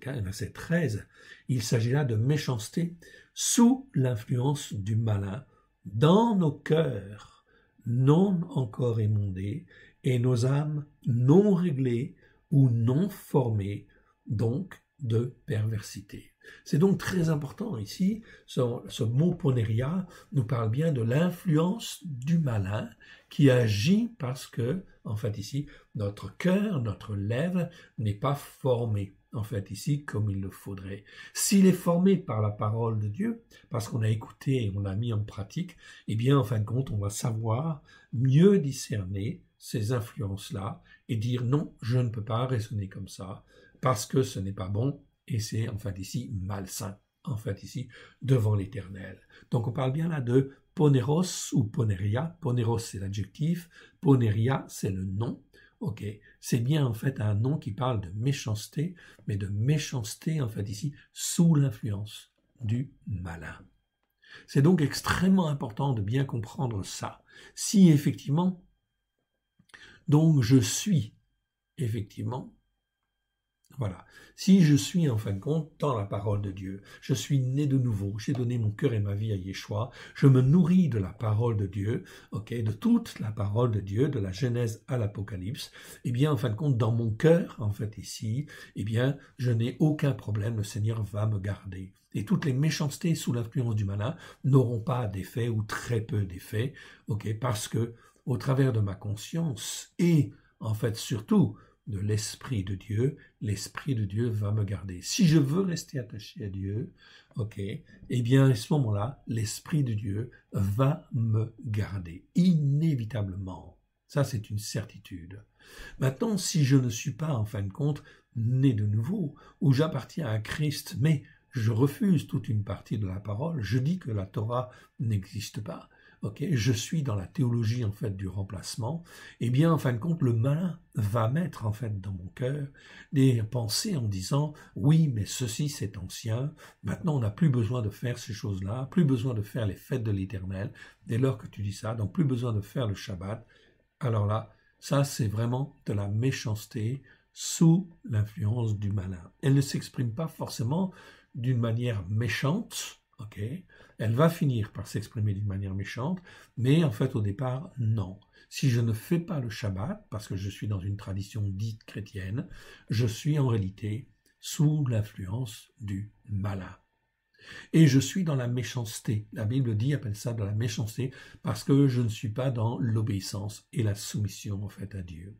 13, il s'agit là de méchanceté sous l'influence du malin, dans nos cœurs non encore émondés, et nos âmes non réglées ou non formées, donc de perversité. C'est donc très important ici, ce mot poneria nous parle bien de l'influence du malin qui agit parce que, en fait ici, notre cœur, notre lèvre n'est pas formé, en fait ici, comme il le faudrait. S'il est formé par la parole de Dieu, parce qu'on a écouté et on l'a mis en pratique, eh bien, en fin de compte, on va savoir mieux discerner ces influences-là et dire non, je ne peux pas raisonner comme ça, parce que ce n'est pas bon, et c'est en fait ici malsain, en fait ici devant l'Éternel. Donc on parle bien là de poneros ou poneria. Poneros c'est l'adjectif, poneria c'est le nom. Ok, c'est bien en fait un nom qui parle de méchanceté, mais de méchanceté en fait ici sous l'influence du malin. C'est donc extrêmement important de bien comprendre ça. Si effectivement, donc je suis effectivement, voilà. Si je suis en fin de compte dans la parole de Dieu, je suis né de nouveau, j'ai donné mon cœur et ma vie à Yeshua, je me nourris de la parole de Dieu, de toute la parole de Dieu, de la Genèse à l'Apocalypse, eh bien en fin de compte dans mon cœur, en fait ici, eh bien je n'ai aucun problème, le Seigneur va me garder. Et toutes les méchancetés sous l'influence du malin n'auront pas d'effet ou très peu d'effet, parce que au travers de ma conscience et en fait surtout de l'Esprit de Dieu va me garder. Si je veux rester attaché à Dieu, eh bien à ce moment-là, l'Esprit de Dieu va me garder, inévitablement. Ça, c'est une certitude. Maintenant, si je ne suis pas, en fin de compte, né de nouveau, ou j'appartiens à Christ, mais je refuse toute une partie de la parole, je dis que la Torah n'existe pas, je suis dans la théologie en fait du remplacement, eh bien en fin de compte le malin va mettre en fait dans mon cœur des pensées en disant oui mais ceci c'est ancien, maintenant on n'a plus besoin de faire ces choses-là, plus besoin de faire les fêtes de l'Éternel, dès lors que tu dis ça, donc plus besoin de faire le Shabbat. Alors là, ça c'est vraiment de la méchanceté sous l'influence du malin. Elle ne s'exprime pas forcément d'une manière méchante, elle va finir par s'exprimer d'une manière méchante, mais en fait au départ, non. Si je ne fais pas le Shabbat, parce que je suis dans une tradition dite chrétienne, je suis en réalité sous l'influence du malin. Et je suis dans la méchanceté. La Bible appelle ça de la méchanceté, parce que je ne suis pas dans l'obéissance et la soumission en fait à Dieu,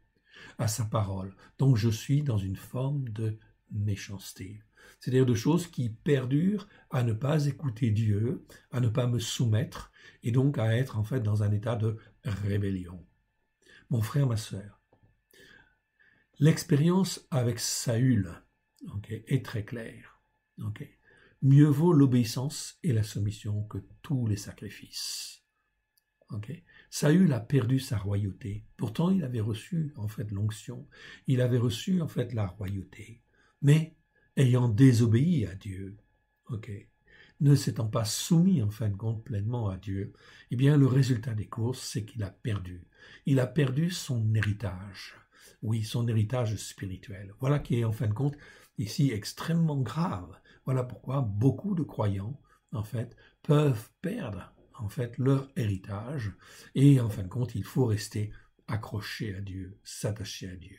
à sa parole. Donc je suis dans une forme de méchanceté. C'est-à-dire de choses qui perdurent à ne pas écouter Dieu, à ne pas me soumettre, et donc à être en fait dans un état de rébellion. Mon frère, ma sœur, l'expérience avec Saül est très claire. Mieux vaut l'obéissance et la soumission que tous les sacrifices. Saül a perdu sa royauté. Pourtant, il avait reçu en fait l'onction. Il avait reçu en fait la royauté. Mais ayant désobéi à Dieu, ne s'étant pas soumis en fin de compte pleinement à Dieu, eh bien le résultat des courses, c'est qu'il a perdu. Il a perdu son héritage. Oui, son héritage spirituel. Voilà qui est en fin de compte ici extrêmement grave. Voilà pourquoi beaucoup de croyants, en fait, peuvent perdre en fait leur héritage et en fin de compte, il faut rester accroché à Dieu, s'attacher à Dieu.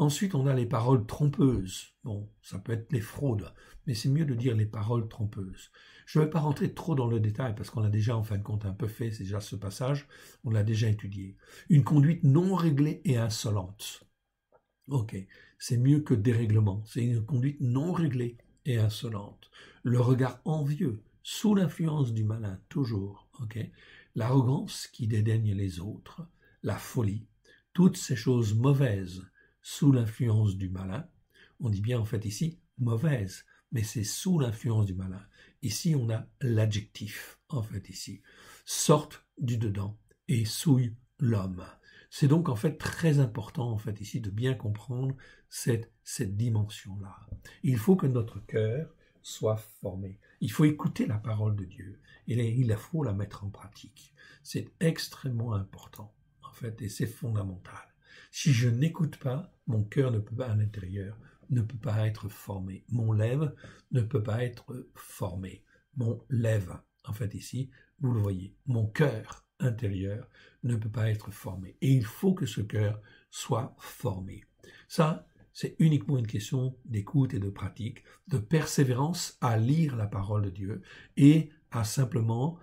Ensuite, on a les paroles trompeuses. Bon, ça peut être les fraudes, mais c'est mieux de dire les paroles trompeuses. Je ne vais pas rentrer trop dans le détail parce qu'on a déjà en fin de compte un peu fait, c'est déjà ce passage, on l'a déjà étudié. Une conduite non réglée et insolente. Ok, c'est mieux que dérèglement, c'est une conduite non réglée et insolente. Le regard envieux, sous l'influence du malin, toujours. Ok, l'arrogance qui dédaigne les autres, la folie, toutes ces choses mauvaises sous l'influence du malin. On dit bien en fait ici mauvaise, mais c'est sous l'influence du malin. Ici, on a l'adjectif, en fait ici. Sortent du dedans et souillent l'homme. C'est donc en fait très important en fait ici de bien comprendre cette dimension-là. Il faut que notre cœur soit formé. Il faut écouter la parole de Dieu et il faut la mettre en pratique. C'est extrêmement important en fait et c'est fondamental. Si je n'écoute pas, mon cœur ne peut pas à l'intérieur, ne peut pas être formé. Mon lèvre ne peut pas être formé. Mon lèvre, en fait ici, vous le voyez, mon cœur intérieur ne peut pas être formé. Et il faut que ce cœur soit formé. Ça, c'est uniquement une question d'écoute et de pratique, de persévérance à lire la parole de Dieu et à simplement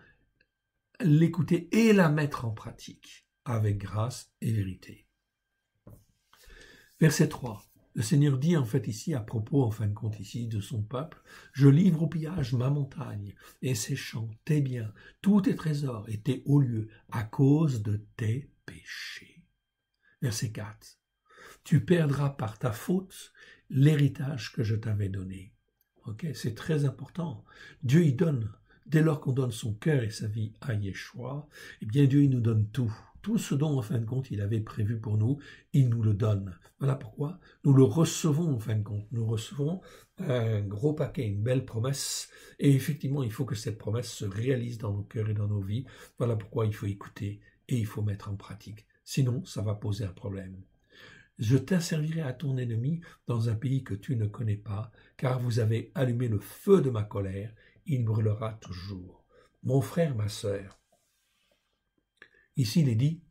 l'écouter et la mettre en pratique avec grâce et vérité. Verset 3. Le Seigneur dit en fait ici, à propos en fin de compte ici de son peuple, « Je livre au pillage ma montagne et ses champs, tes biens, tous tes trésors et tes hauts lieux à cause de tes péchés. » Verset 4. « Tu perdras par ta faute l'héritage que je t'avais donné. » Ok, c'est très important. Dieu y donne. Dès lors qu'on donne son cœur et sa vie à Yeshua, eh bien Dieu il nous donne tout. Tout ce dont, en fin de compte, il avait prévu pour nous, il nous le donne. Voilà pourquoi nous le recevons, en fin de compte. Nous recevons un gros paquet, une belle promesse. Et effectivement, il faut que cette promesse se réalise dans nos cœurs et dans nos vies. Voilà pourquoi il faut écouter et il faut mettre en pratique. Sinon, ça va poser un problème. Je t'asservirai à ton ennemi dans un pays que tu ne connais pas, car vous avez allumé le feu de ma colère, il brûlera toujours. Mon frère, ma sœur, ici il est dit,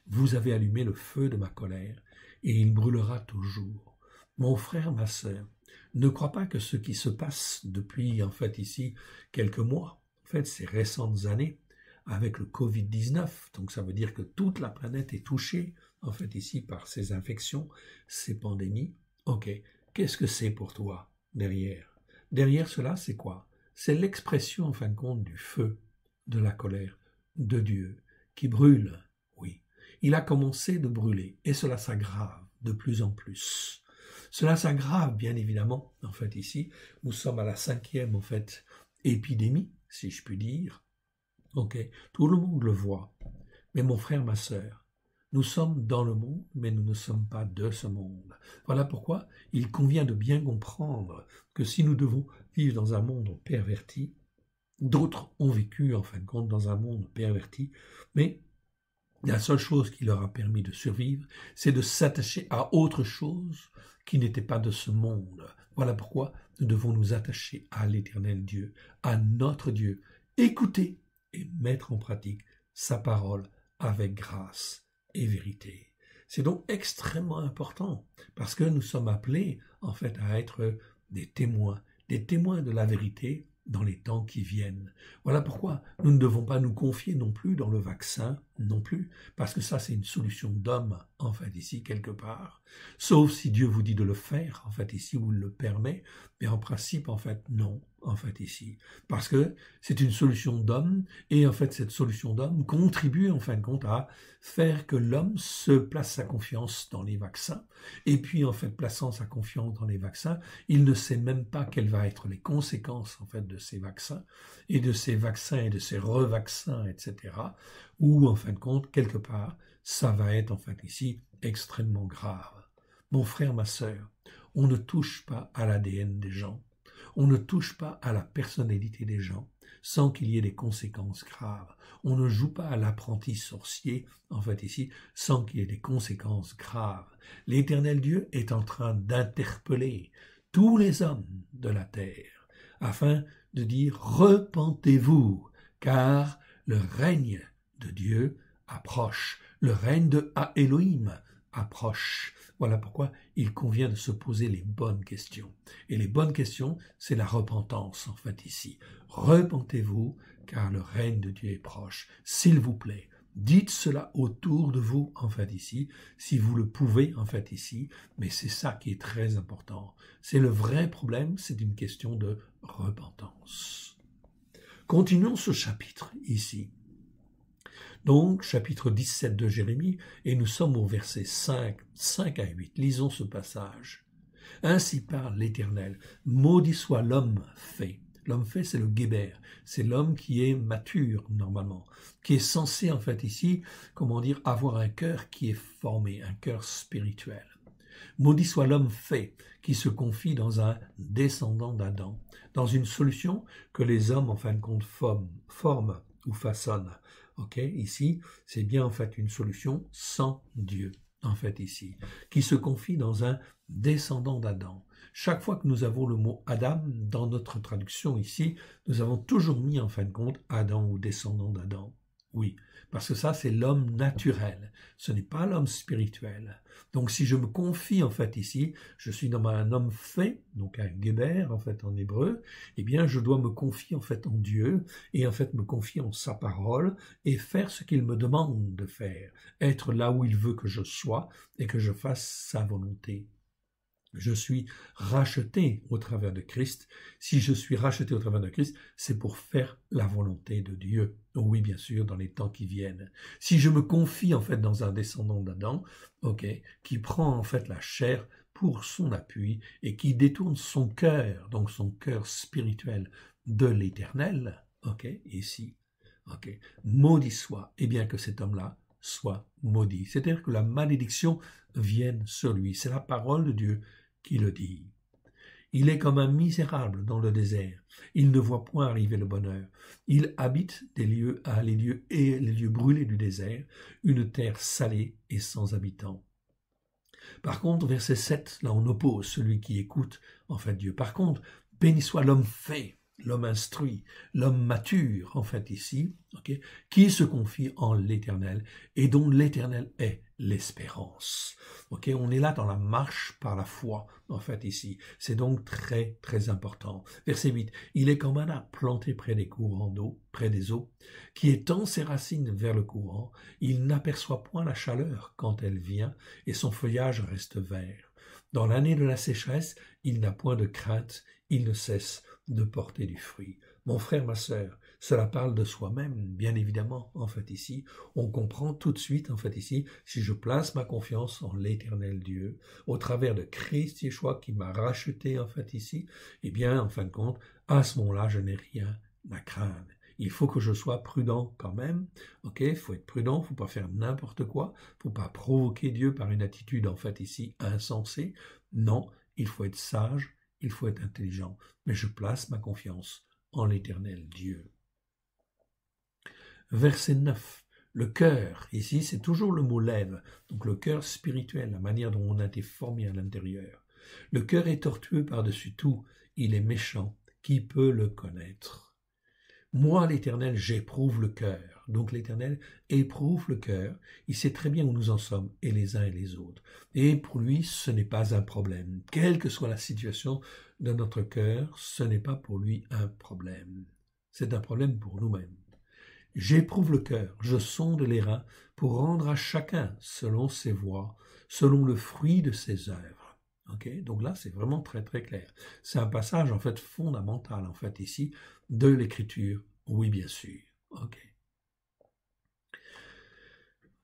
vous avez allumé le feu de ma colère, et il brûlera toujours. Mon frère, ma sœur, ne crois pas que ce qui se passe depuis, en fait, ici, quelques mois, en fait, ces récentes années, avec le Covid-19, donc ça veut dire que toute la planète est touchée, en fait, ici, par ces infections, ces pandémies. Ok, qu'est-ce que c'est pour toi, derrière? Derrière cela, c'est quoi? C'est l'expression, en fin de compte, du feu, de la colère, de Dieu, qui brûle, oui. Il a commencé de brûler, et cela s'aggrave de plus en plus. Cela s'aggrave, bien évidemment, en fait, ici, nous sommes à la 5e, en fait, épidémie, si je puis dire. Ok, tout le monde le voit. Mais mon frère, ma sœur, nous sommes dans le monde, mais nous ne sommes pas de ce monde. Voilà pourquoi il convient de bien comprendre que si nous devons vivre dans un monde perverti, d'autres ont vécu, en fin de compte, dans un monde perverti, mais la seule chose qui leur a permis de survivre, c'est de s'attacher à autre chose qui n'était pas de ce monde. Voilà pourquoi nous devons nous attacher à l'Éternel Dieu, à notre Dieu, écouter et mettre en pratique sa parole avec grâce et vérité. C'est donc extrêmement important parce que nous sommes appelés en fait à être des témoins de la vérité dans les temps qui viennent. Voilà pourquoi nous ne devons pas nous confier non plus dans le vaccin, non plus, parce que ça c'est une solution d'homme, en fait, ici, quelque part. Sauf si Dieu vous dit de le faire, en fait, ici, ou il le permet, mais en principe, en fait, non, en fait, ici. Parce que c'est une solution d'homme, et en fait, cette solution d'homme contribue, en fin de compte, à faire que l'homme se place sa confiance dans les vaccins, et puis, en fait, plaçant sa confiance dans les vaccins, il ne sait même pas quelles vont être les conséquences, en fait, de ces vaccins, et de ces vaccins, et de ces revaccins, etc., ou, en fin de compte, quelque part, ça va être, en fait, ici, extrêmement grave. Mon frère, ma sœur, on ne touche pas à l'ADN des gens, on ne touche pas à la personnalité des gens sans qu'il y ait des conséquences graves. On ne joue pas à l'apprenti sorcier, en fait ici, sans qu'il y ait des conséquences graves. L'Éternel Dieu est en train d'interpeller tous les hommes de la terre afin de dire « Repentez-vous, car le règne de Dieu approche. Le règne de Elohim approche. Voilà pourquoi il convient de se poser les bonnes questions. Et les bonnes questions, c'est la repentance, en fait, ici. Repentez-vous, car le règne de Dieu est proche. S'il vous plaît, dites cela autour de vous, en fait, ici, si vous le pouvez, en fait, ici, mais c'est ça qui est très important. C'est le vrai problème, c'est une question de repentance. Continuons ce chapitre, ici. Donc, chapitre 17 de Jérémie, et nous sommes au verset 5 à 8. Lisons ce passage. « Ainsi parle l'Éternel, maudit soit l'homme fait. » L'homme fait, c'est le Guéber, c'est l'homme qui est mature, normalement, qui est censé, en fait, ici, comment dire, avoir un cœur qui est formé, un cœur spirituel. Maudit soit l'homme fait, qui se confie dans un descendant d'Adam, dans une solution que les hommes, en fin de compte, forment ou façonnent. Ok, ici, c'est bien, en fait, une solution sans Dieu, en fait, ici, qui se confie dans un descendant d'Adam. Chaque fois que nous avons le mot Adam dans notre traduction ici, nous avons toujours mis en fin de compte Adam ou descendant d'Adam. Oui, parce que ça c'est l'homme naturel, ce n'est pas l'homme spirituel. Donc si je me confie en fait ici, je suis dans un homme fait, donc un Geber en fait en hébreu, eh bien je dois me confier en fait en Dieu et en fait me confier en sa parole et faire ce qu'il me demande de faire, être là où il veut que je sois et que je fasse sa volonté. Je suis racheté au travers de Christ. Si je suis racheté au travers de Christ, c'est pour faire la volonté de Dieu. Oui, bien sûr, dans les temps qui viennent. Si je me confie en fait dans un descendant d'Adam, qui prend en fait la chair pour son appui et qui détourne son cœur, donc son cœur spirituel de l'Éternel, ici, maudit soit, et bien que cet homme-là soit maudit. C'est-à-dire que la malédiction vienne sur lui. C'est la parole de Dieu qui le dit. Il est comme un misérable dans le désert. Il ne voit point arriver le bonheur. Il habite les lieux brûlés du désert, une terre salée et sans habitants. Par contre, verset 7, là on oppose celui qui écoute, en fait, Dieu. Par contre, béni soit l'homme fait, l'homme instruit, l'homme mature, en fait, ici, qui se confie en l'Éternel et dont l'Éternel est l'espérance. On est là dans la marche par la foi, en fait, ici. C'est donc très, très important. Verset 8, il est comme un arbre planté près des courants d'eau, près des eaux, qui étend ses racines vers le courant. Il n'aperçoit point la chaleur quand elle vient, et son feuillage reste vert. Dans l'année de la sécheresse, il n'a point de crainte, il ne cesse de porter du fruit. Mon frère, ma sœur, cela parle de soi-même, bien évidemment, en fait ici. On comprend tout de suite, en fait ici, si je place ma confiance en l'Éternel Dieu, au travers de Christ Yeshua qui m'a racheté, en fait ici, eh bien, en fin de compte, à ce moment-là, je n'ai rien à craindre. Il faut que je sois prudent quand même, il faut être prudent, il ne faut pas faire n'importe quoi, il ne faut pas provoquer Dieu par une attitude, en fait ici, insensée. Non, il faut être sage, il faut être intelligent, mais je place ma confiance en l'Éternel Dieu. Verset 9, le cœur, ici c'est toujours le mot lève, donc le cœur spirituel, la manière dont on a été formé à l'intérieur. Le cœur est tortueux par-dessus tout, il est méchant, qui peut le connaître? Moi, l'Éternel, j'éprouve le cœur. Donc l'Éternel éprouve le cœur, il sait très bien où nous en sommes, et les uns et les autres. Et pour lui, ce n'est pas un problème. Quelle que soit la situation de notre cœur, ce n'est pas pour lui un problème. C'est un problème pour nous-mêmes. J'éprouve le cœur, je sonde les reins, pour rendre à chacun selon ses voies, selon le fruit de ses œuvres. Donc là, c'est vraiment très très clair. C'est un passage en fait fondamental en fait ici de l'Écriture. Oui, bien sûr.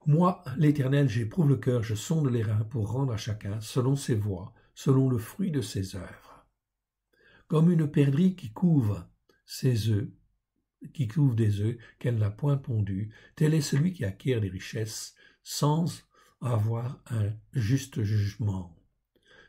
Moi, l'Éternel, j'éprouve le cœur, je sonde les reins pour rendre à chacun selon ses voies, selon le fruit de ses œuvres. Comme une perdrix qui couve ses œufs, qui couvre des œufs qu'elle n'a point pondus, tel est celui qui acquiert des richesses sans avoir un juste jugement.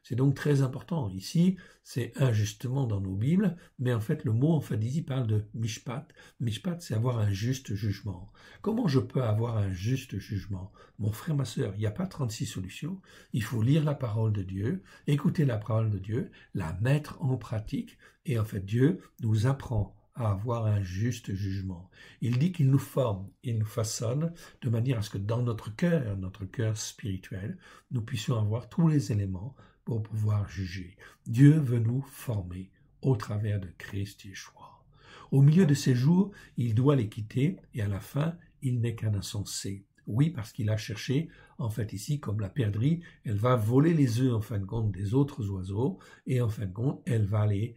C'est donc très important. Ici, c'est injustement dans nos Bibles, mais en fait, le mot, en fait, ici, parle de mishpat. Mishpat, c'est avoir un juste jugement. Comment je peux avoir un juste jugement? Mon frère, ma sœur, il n'y a pas 36 solutions. Il faut lire la parole de Dieu, écouter la parole de Dieu, la mettre en pratique, et en fait, Dieu nous apprend à avoir un juste jugement. Il dit qu'il nous forme, il nous façonne de manière à ce que dans notre cœur spirituel, nous puissions avoir tous les éléments pour pouvoir juger. Dieu veut nous former au travers de Christ Yeshua. Au milieu de ses jours, il doit les quitter et à la fin, il n'est qu'un insensé. Oui, parce qu'il a cherché, en fait ici, comme la perdrix, elle va voler les œufs en fin de compte des autres oiseaux et en fin de compte, elle va les,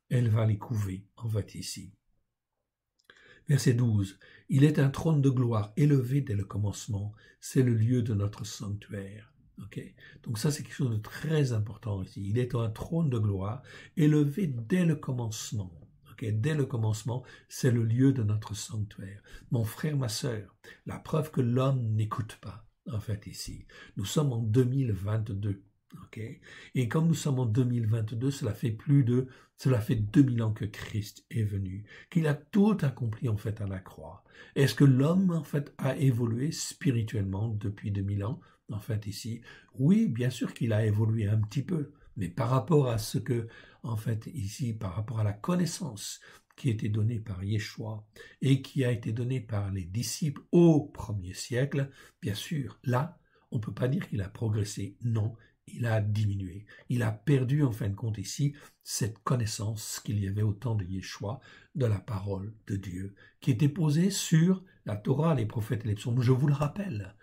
elle va les couver, en fait ici. Verset 12. Il est un trône de gloire élevé dès le commencement, c'est le lieu de notre sanctuaire. Okay. Donc ça, c'est quelque chose de très important ici. Il est un trône de gloire élevé dès le commencement. Okay. Dès le commencement, c'est le lieu de notre sanctuaire. Mon frère, ma sœur, la preuve que l'homme n'écoute pas, en fait, ici. Nous sommes en 2022. Okay. Et comme nous sommes en 2022, cela fait 2000 ans que Christ est venu, qu'il a tout accompli en fait à la croix. Est-ce que l'homme en fait a évolué spirituellement depuis 2000 ans? En fait ici, oui, bien sûr qu'il a évolué un petit peu, mais par rapport à ce que, en fait ici, par rapport à la connaissance qui a été donnée par Yeshua et qui a été donnée par les disciples au premier siècle, bien sûr, là, on ne peut pas dire qu'il a progressé, non, il a diminué. Il a perdu, en fin de compte, ici, cette connaissance qu'il y avait au temps de Yeshua, de la parole de Dieu, qui était posée sur la Torah, les prophètes et les psaumes. Je vous le rappelle,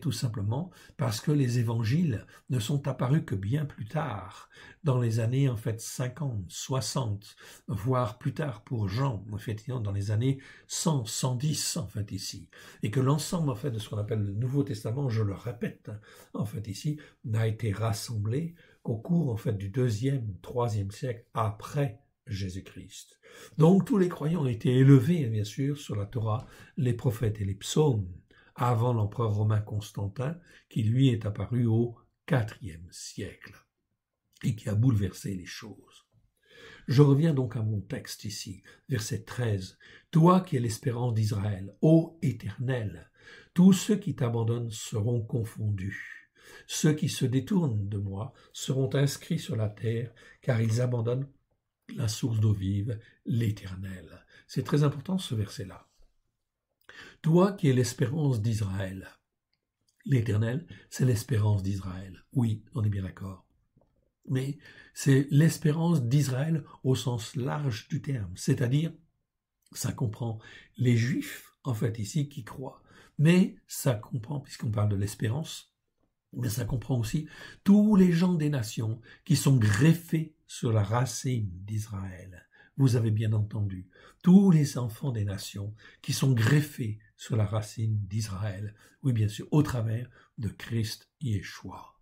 tout simplement, parce que les évangiles ne sont apparus que bien plus tard, dans les années, en fait, 50, 60, voire plus tard pour Jean, effectivement, dans les années 100, 110, en fait, ici. Et que l'ensemble, en fait, de ce qu'on appelle le Nouveau Testament, je le répète, en fait, ici, n'a été rassemblé qu'au cours, en fait, du 2e, 3e siècle après Jésus-Christ. Donc, tous les croyants ont été élevés, bien sûr, sur la Torah, les prophètes et les psaumes, avant l'empereur romain Constantin, qui lui est apparu au 4e siècle, et qui a bouleversé les choses. Je reviens donc à mon texte ici, verset 13. « Toi qui es l'espérance d'Israël, ô Éternel, tous ceux qui t'abandonnent seront confondus. Ceux qui se détournent de moi seront inscrits sur la terre, car ils abandonnent la source d'eau vive, l'Éternel. » C'est très important ce verset-là. Toi qui es l'espérance d'Israël. L'Éternel, c'est l'espérance d'Israël. Oui, on est bien d'accord. Mais c'est l'espérance d'Israël au sens large du terme, c'est-à-dire, ça comprend les Juifs, en fait, ici, qui croient, mais ça comprend, puisqu'on parle de l'espérance, mais ça comprend aussi tous les gens des nations qui sont greffés sur la racine d'Israël. Vous avez bien entendu, tous les enfants des nations qui sont greffés sur la racine d'Israël, oui bien sûr, au travers de Christ Yeshua.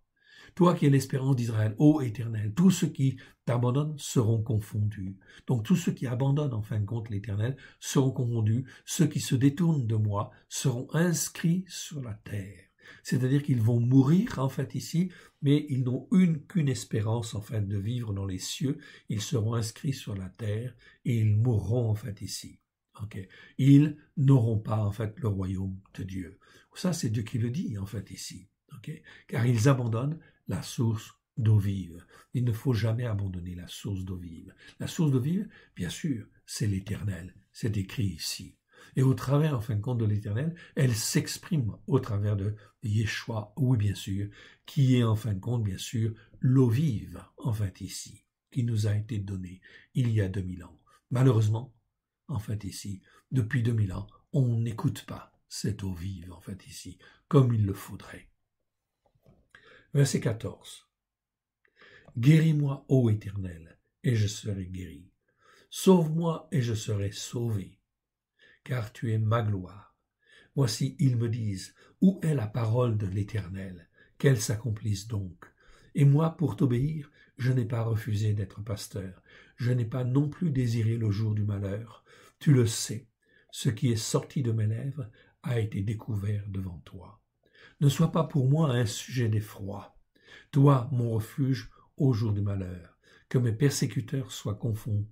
Toi qui es l'espérance d'Israël, ô Éternel, tous ceux qui t'abandonnent seront confondus. Donc tous ceux qui abandonnent en fin de compte l'Éternel seront confondus. Ceux qui se détournent de moi seront inscrits sur la terre. C'est-à-dire qu'ils vont mourir en fait ici, mais ils n'ont qu'une espérance en fait de vivre dans les cieux. Ils seront inscrits sur la terre et ils mourront en fait ici. Okay. Ils n'auront pas en fait le royaume de Dieu. Ça c'est Dieu qui le dit en fait ici. Okay. Car ils abandonnent la source d'eau vive. Il ne faut jamais abandonner la source d'eau vive. La source d'eau vive, bien sûr, c'est l'Éternel. C'est écrit ici. Et au travers, en fin de compte, de l'Éternel, elle s'exprime au travers de Yeshua, oui, bien sûr, qui est, en fin de compte, bien sûr, l'eau vive, en fait, ici, qui nous a été donnée il y a 2000 ans. Malheureusement, en fait, ici, depuis 2000 ans, on n'écoute pas cette eau vive, en fait, ici, comme il le faudrait. Verset 14. « Guéris-moi, ô Éternel, et je serai guéri. Sauve-moi, et je serai sauvé. Car tu es ma gloire. Voici, ils me disent, où est la parole de l'Éternel? Qu'elle s'accomplisse donc. Et moi, pour t'obéir, je n'ai pas refusé d'être pasteur. Je n'ai pas non plus désiré le jour du malheur. Tu le sais, ce qui est sorti de mes lèvres a été découvert devant toi. Ne sois pas pour moi un sujet d'effroi. Toi, mon refuge au jour du malheur. Que mes persécuteurs soient confus,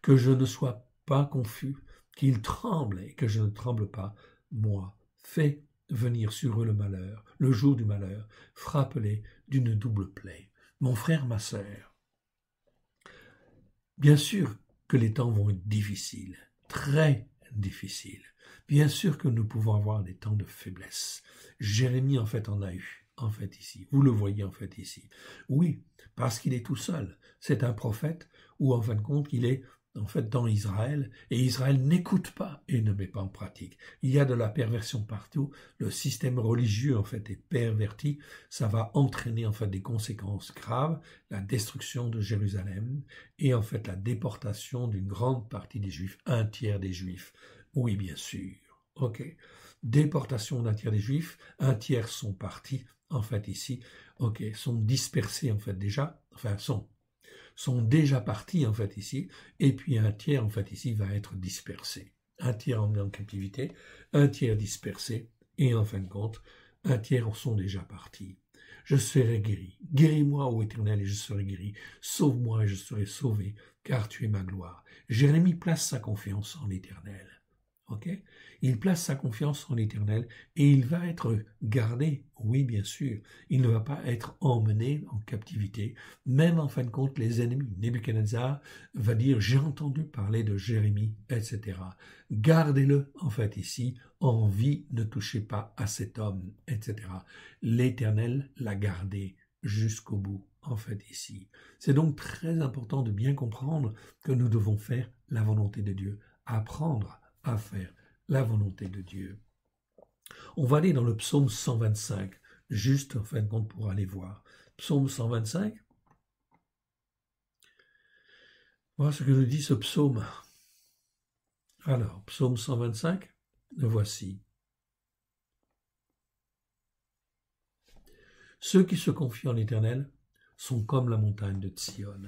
que je ne sois pas confus, qu'ils tremblent et que je ne tremble pas, moi. Fais venir sur eux le malheur, le jour du malheur, frappe-les d'une double plaie. Mon frère, ma sœur, Bien sûr que les temps vont être difficiles, très difficiles. Bien sûr que nous pouvons avoir des temps de faiblesse. Jérémie, en fait, en a eu, en fait, ici. Vous le voyez, en fait, ici. Oui, parce qu'il est tout seul. C'est un prophète où, en fin de compte, il est, en fait, dans Israël, et Israël n'écoute pas et ne met pas en pratique. Il y a de la perversion partout. Le système religieux, en fait, est perverti. Ça va entraîner, en fait, des conséquences graves, la destruction de Jérusalem, et, en fait, la déportation d'une grande partie des Juifs, un tiers des Juifs. Oui, bien sûr. Ok. Déportation d'un tiers des Juifs, un tiers sont partis, en fait, ici, ok, sont dispersés, en fait, déjà, enfin, sont déjà partis, en fait, ici, et puis un tiers, en fait, ici, va être dispersé. Un tiers emmené en captivité, un tiers dispersé, et en fin de compte, un tiers en sont déjà partis. Je serai guéri. Guéris-moi, ô Éternel, et je serai guéri. Sauve-moi, et je serai sauvé, car tu es ma gloire. Jérémie place sa confiance en l'Éternel. Okay, il place sa confiance en l'Éternel et il va être gardé, oui bien sûr, il ne va pas être emmené en captivité, même en fin de compte les ennemis. Nebuchadnezzar va dire j'ai entendu parler de Jérémie, etc. Gardez-le en fait ici, en vie, ne touchez pas à cet homme, etc. L'Éternel l'a gardé jusqu'au bout, en fait ici. C'est donc très important de bien comprendre que nous devons faire la volonté de Dieu, apprendre à faire la volonté de Dieu. On va aller dans le psaume 125, juste en fin de compte pour aller voir. Psaume 125. Voilà ce que nous dit ce psaume. Alors, psaume 125, le voici. Ceux qui se confient en l'Éternel sont comme la montagne de Sion.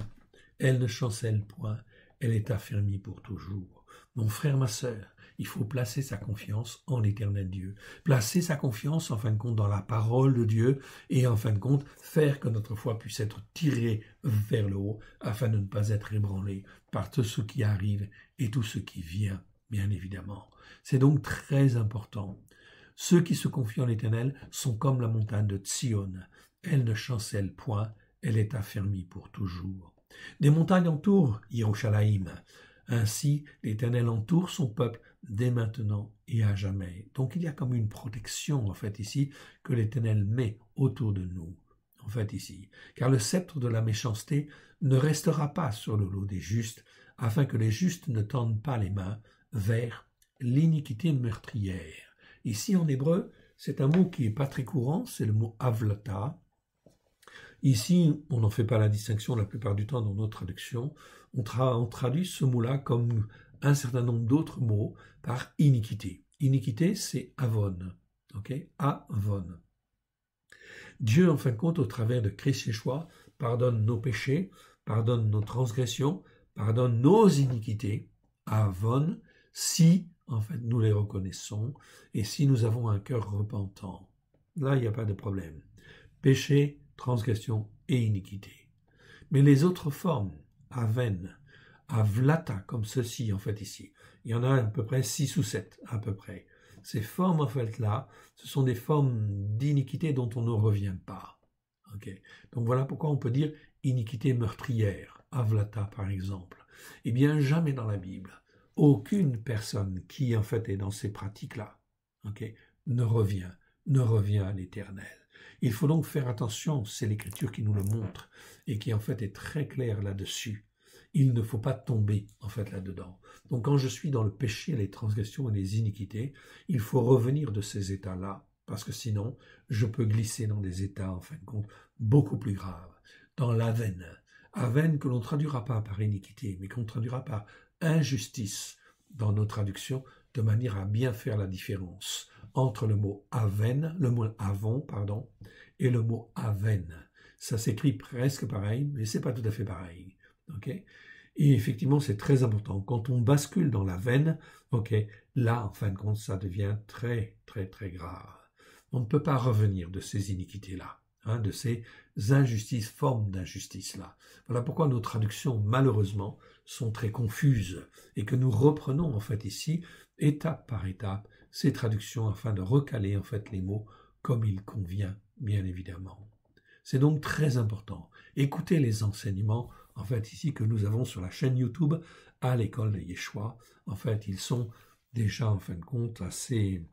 Elle ne chancelle point, elle est affermie pour toujours. Mon frère, ma sœur, il faut placer sa confiance en l'Éternel Dieu. Placer sa confiance, en fin de compte, dans la parole de Dieu et, en fin de compte, faire que notre foi puisse être tirée vers le haut afin de ne pas être ébranlée par tout ce qui arrive et tout ce qui vient, bien évidemment. C'est donc très important. Ceux qui se confient en l'Éternel sont comme la montagne de Sion. Elle ne chancelle point, elle est affermie pour toujours. Des montagnes entourent Yerushalayim. Ainsi, l'Éternel entoure son peuple dès maintenant et à jamais. Donc il y a comme une protection, en fait, ici, que l'Éternel met autour de nous, en fait, ici. Car le sceptre de la méchanceté ne restera pas sur le lot des justes, afin que les justes ne tendent pas les mains vers l'iniquité meurtrière. Ici, en hébreu, c'est un mot qui n'est pas très courant, c'est le mot avlata. Ici, on n'en fait pas la distinction la plupart du temps dans nos traductions. On traduit ce mot-là comme un certain nombre d'autres mots par iniquité. Iniquité, c'est avon. Ok, avon. Dieu, en fin de compte, au travers de Christ Yeshua, pardonne nos péchés, pardonne nos transgressions, pardonne nos iniquités, avon, si, en fait, nous les reconnaissons et si nous avons un cœur repentant. Là, il n'y a pas de problème. Péché, transgression et iniquité. Mais les autres formes, aven, avlata, comme ceci en fait ici, il y en a à peu près 6 ou 7 à peu près. Ces formes en fait là, ce sont des formes d'iniquité dont on ne revient pas. Okay. Donc voilà pourquoi on peut dire iniquité meurtrière, avlata par exemple. Eh bien jamais dans la Bible, aucune personne qui en fait est dans ces pratiques-là, okay, ne revient à l'Éternel. Il faut donc faire attention, c'est l'Écriture qui nous le montre et qui en fait est très claire là-dessus. Il ne faut pas tomber en fait là-dedans. Donc quand je suis dans le péché, les transgressions et les iniquités, il faut revenir de ces états-là parce que sinon je peux glisser dans des états en fin de compte beaucoup plus graves. Dans l'aven, aven que l'on ne traduira pas par iniquité mais qu'on traduira par injustice dans nos traductions de manière à bien faire la différence entre le mot aven, le mot avon, pardon, et le mot aven. Ça s'écrit presque pareil, mais c'est pas tout à fait pareil. Okay, et effectivement, c'est très important. Quand on bascule dans la veine, okay, là, en fin de compte, ça devient très, très, très grave. On ne peut pas revenir de ces iniquités-là, hein, de ces injustices, formes d'injustice-là. Voilà pourquoi nos traductions, malheureusement, sont très confuses et que nous reprenons, en fait, ici, étape par étape, ces traductions afin de recaler, en fait, les mots comme il convient, bien évidemment. C'est donc très important. Écoutez les enseignements en fait, ici, que nous avons sur la chaîne YouTube à l'école de Yeshua. En fait, ils sont déjà, en fin de compte, assez,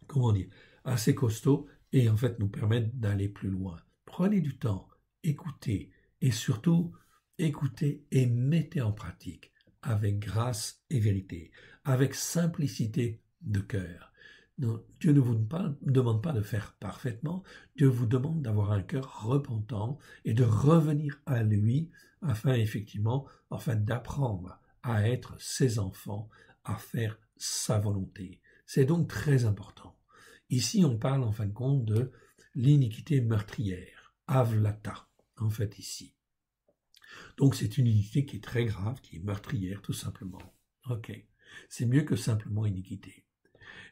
comment dire, assez costauds et, en fait, nous permettent d'aller plus loin. Prenez du temps, écoutez et surtout, écoutez et mettez en pratique avec grâce et vérité, avec simplicité de cœur. Non, Dieu ne vous demande pas de faire parfaitement, Dieu vous demande d'avoir un cœur repentant et de revenir à lui afin effectivement, d'apprendre à être ses enfants, à faire sa volonté. C'est donc très important. Ici, on parle en fin de compte de l'iniquité meurtrière, avlata, en fait ici. Donc c'est une iniquité qui est très grave, qui est meurtrière tout simplement. Ok, c'est mieux que simplement iniquité.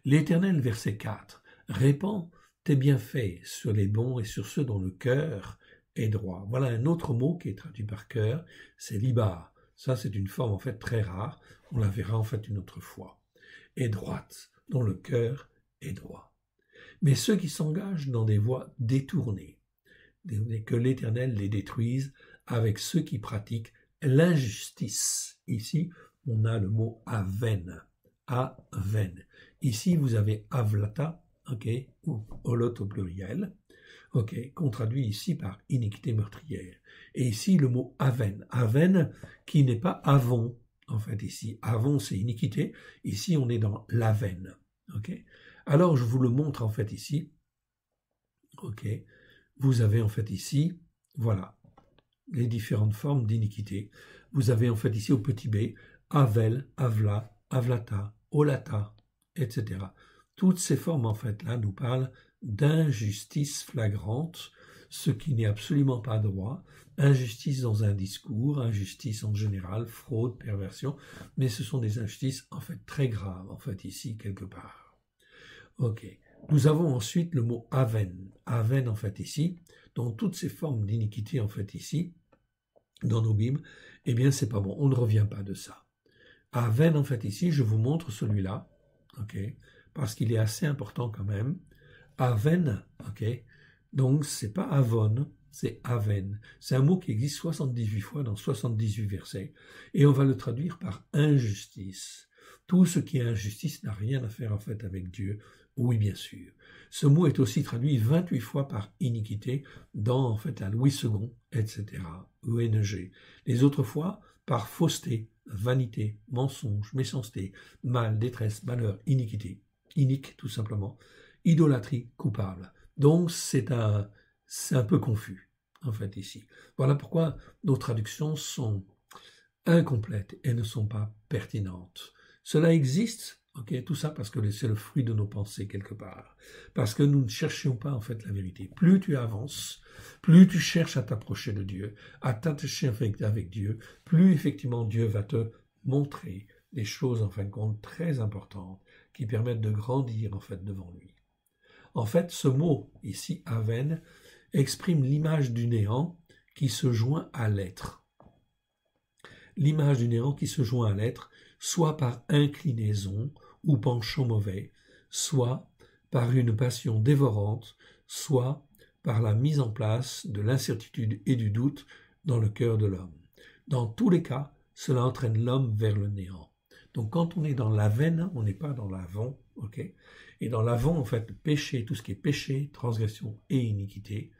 L'Éternel, verset 4, répand tes bienfaits sur les bons et sur ceux dont le cœur est droit. Voilà un autre mot qui est traduit par cœur, c'est libar. Ça, c'est une forme en fait très rare, on la verra en fait une autre fois. Et droite, dont le cœur est droit. Mais ceux qui s'engagent dans des voies détournées, que l'Éternel les détruise avec ceux qui pratiquent l'injustice. Ici, on a le mot aven. Aven. Ici, vous avez avlata, ok, ou holot au pluriel, ok, qu'on traduit ici par iniquité meurtrière. Et ici, le mot aven. Aven, qui n'est pas avon, en fait, ici. Avon, c'est iniquité. Ici, on est dans l'aven, ok. Alors, je vous le montre, en fait, ici. Ok. Vous avez, en fait, ici, voilà, les différentes formes d'iniquité. Vous avez, en fait, ici, au petit b, avel, avla, avlata, olata, etc. Toutes ces formes, en fait, là, nous parlent d'injustice flagrante, ce qui n'est absolument pas droit, injustice dans un discours, injustice en général, fraude, perversion, mais ce sont des injustices, en fait, très graves, en fait, ici, quelque part. Ok. Nous avons ensuite le mot aven. Aven, en fait, ici, dans toutes ces formes d'iniquité, en fait, ici, dans nos Bibles, eh bien, c'est pas bon. On ne revient pas de ça. Aven, en fait, ici, je vous montre celui-là, ok, parce qu'il est assez important quand même. Aven, ok, donc c'est pas avon, c'est aven. C'est un mot qui existe 78 fois dans 78 versets, et on va le traduire par injustice. Tout ce qui est injustice n'a rien à faire en fait avec Dieu, oui bien sûr. Ce mot est aussi traduit 28 fois par iniquité dans en fait la Louis II, etc. ENG. Les autres fois par fausseté, vanité, mensonge, méchanceté, mal, détresse, malheur, iniquité, inique tout simplement, idolâtrie, coupable. Donc c'est un peu confus en fait ici. Voilà pourquoi nos traductions sont incomplètes et ne sont pas pertinentes. Cela existe, ok, tout ça parce que c'est le fruit de nos pensées quelque part, parce que nous ne cherchions pas en fait la vérité. Plus tu avances, plus tu cherches à t'approcher de Dieu, à t'attacher avec Dieu, plus effectivement Dieu va te montrer des choses en fin de compte très importantes qui permettent de grandir en fait devant lui. En fait, ce mot ici, aven, exprime l'image du néant qui se joint à l'être. L'image du néant qui se joint à l'être, soit par inclinaison ou penchant mauvais, soit par une passion dévorante, soit par la mise en place de l'incertitude et du doute dans le cœur de l'homme. Dans tous les cas, cela entraîne l'homme vers le néant. Donc quand on est dans la veine, on n'est pas dans l'avant, ok? Et dans l'avant, en fait, le péché, tout ce qui est péché, transgression et iniquité,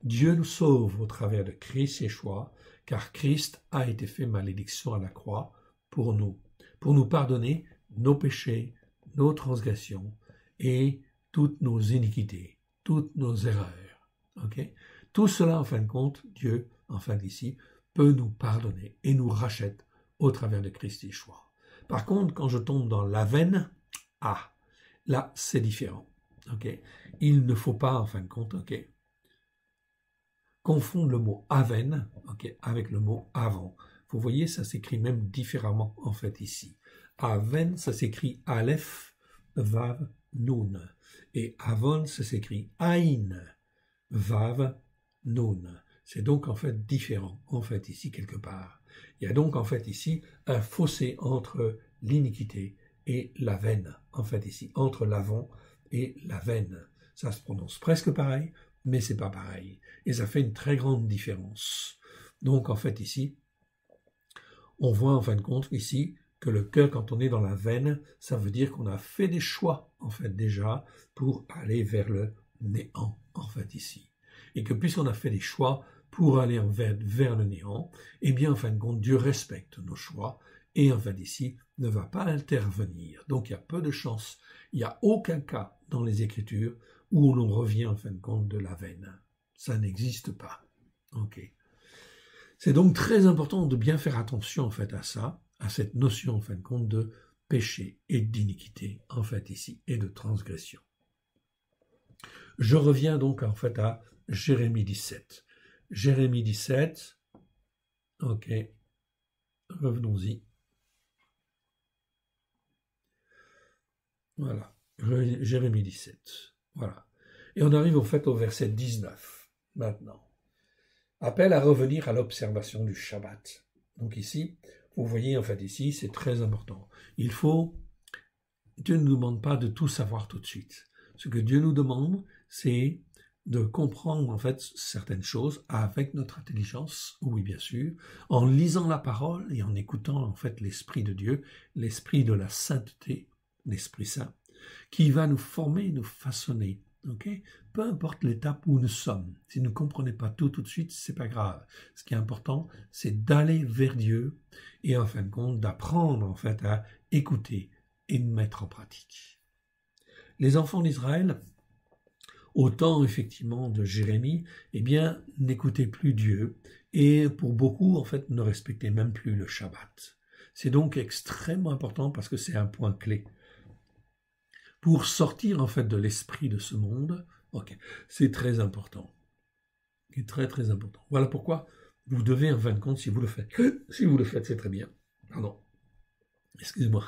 Dieu nous sauve au travers de Christ Yeshua, car Christ a été fait malédiction à la croix pour nous pardonner nos péchés, nos transgressions et toutes nos iniquités, toutes nos erreurs. Okay? Tout cela, en fin de compte, Dieu, en fin d'ici, peut nous pardonner et nous rachète au travers de Christ Yeshua. Par contre, quand je tombe dans la veine, là, c'est différent. Okay? Il ne faut pas, en fin de compte, confondre le mot aven avec le mot avant. Vous voyez, ça s'écrit même différemment, en fait, ici. Aven, ça s'écrit Aleph, Vav, Nun. Et Avon, ça s'écrit Aïn, Vav, Nun. C'est donc, en fait, différent, en fait, ici, quelque part. Il y a donc, en fait, ici, un fossé entre l'iniquité et la veine, en fait, ici, entre l'avant et la veine. Ça se prononce presque pareil, mais c'est pas pareil. Et ça fait une très grande différence. Donc, en fait, ici, on voit en fin de compte ici que le cœur, quand on est dans la veine, ça veut dire qu'on a fait des choix, en fait, déjà, pour aller vers le néant, en fait, ici. Et que puisqu'on a fait des choix pour aller vers le néant, eh bien, en fin de compte, Dieu respecte nos choix et, en fait, ici, ne va pas intervenir. Donc, il y a peu de chances. Il n'y a aucun cas dans les Écritures où on revient, en fin de compte, de la veine. Ça n'existe pas. Ok. C'est donc très important de bien faire attention, en fait, à ça, à cette notion, en fin de compte, de péché et d'iniquité, en fait, ici, et de transgression. Je reviens donc, en fait, à Jérémie 17. Jérémie 17, ok, revenons-y. Voilà, Jérémie 17, voilà. Et on arrive, en fait, au verset 19, maintenant. Appel à revenir à l'observation du Shabbat. Donc ici, vous voyez, en fait, ici, c'est très important. Dieu ne nous demande pas de tout savoir tout de suite. Ce que Dieu nous demande, c'est de comprendre, en fait, certaines choses avec notre intelligence, oui, bien sûr, en lisant la parole et en écoutant, en fait, l'Esprit de Dieu, l'Esprit de la sainteté, l'Esprit Saint, qui va nous former, nous façonner. Okay? Peu importe l'étape où nous sommes, si vous ne comprenez pas tout de suite, c'est pas grave. Ce qui est important, c'est d'aller vers Dieu et en fin de compte d'apprendre en fait à écouter et de mettre en pratique. Les enfants d'Israël, au temps effectivement de Jérémie, eh bien n'écoutaient plus Dieu et pour beaucoup en fait ne respectaient même plus le Shabbat. C'est donc extrêmement important parce que c'est un point clé. Pour sortir en fait de l'esprit de ce monde, okay, c'est très important. C'est très très important. Voilà pourquoi vous devez en fin de compte, si vous le faites, c'est très bien. Pardon. Excusez-moi.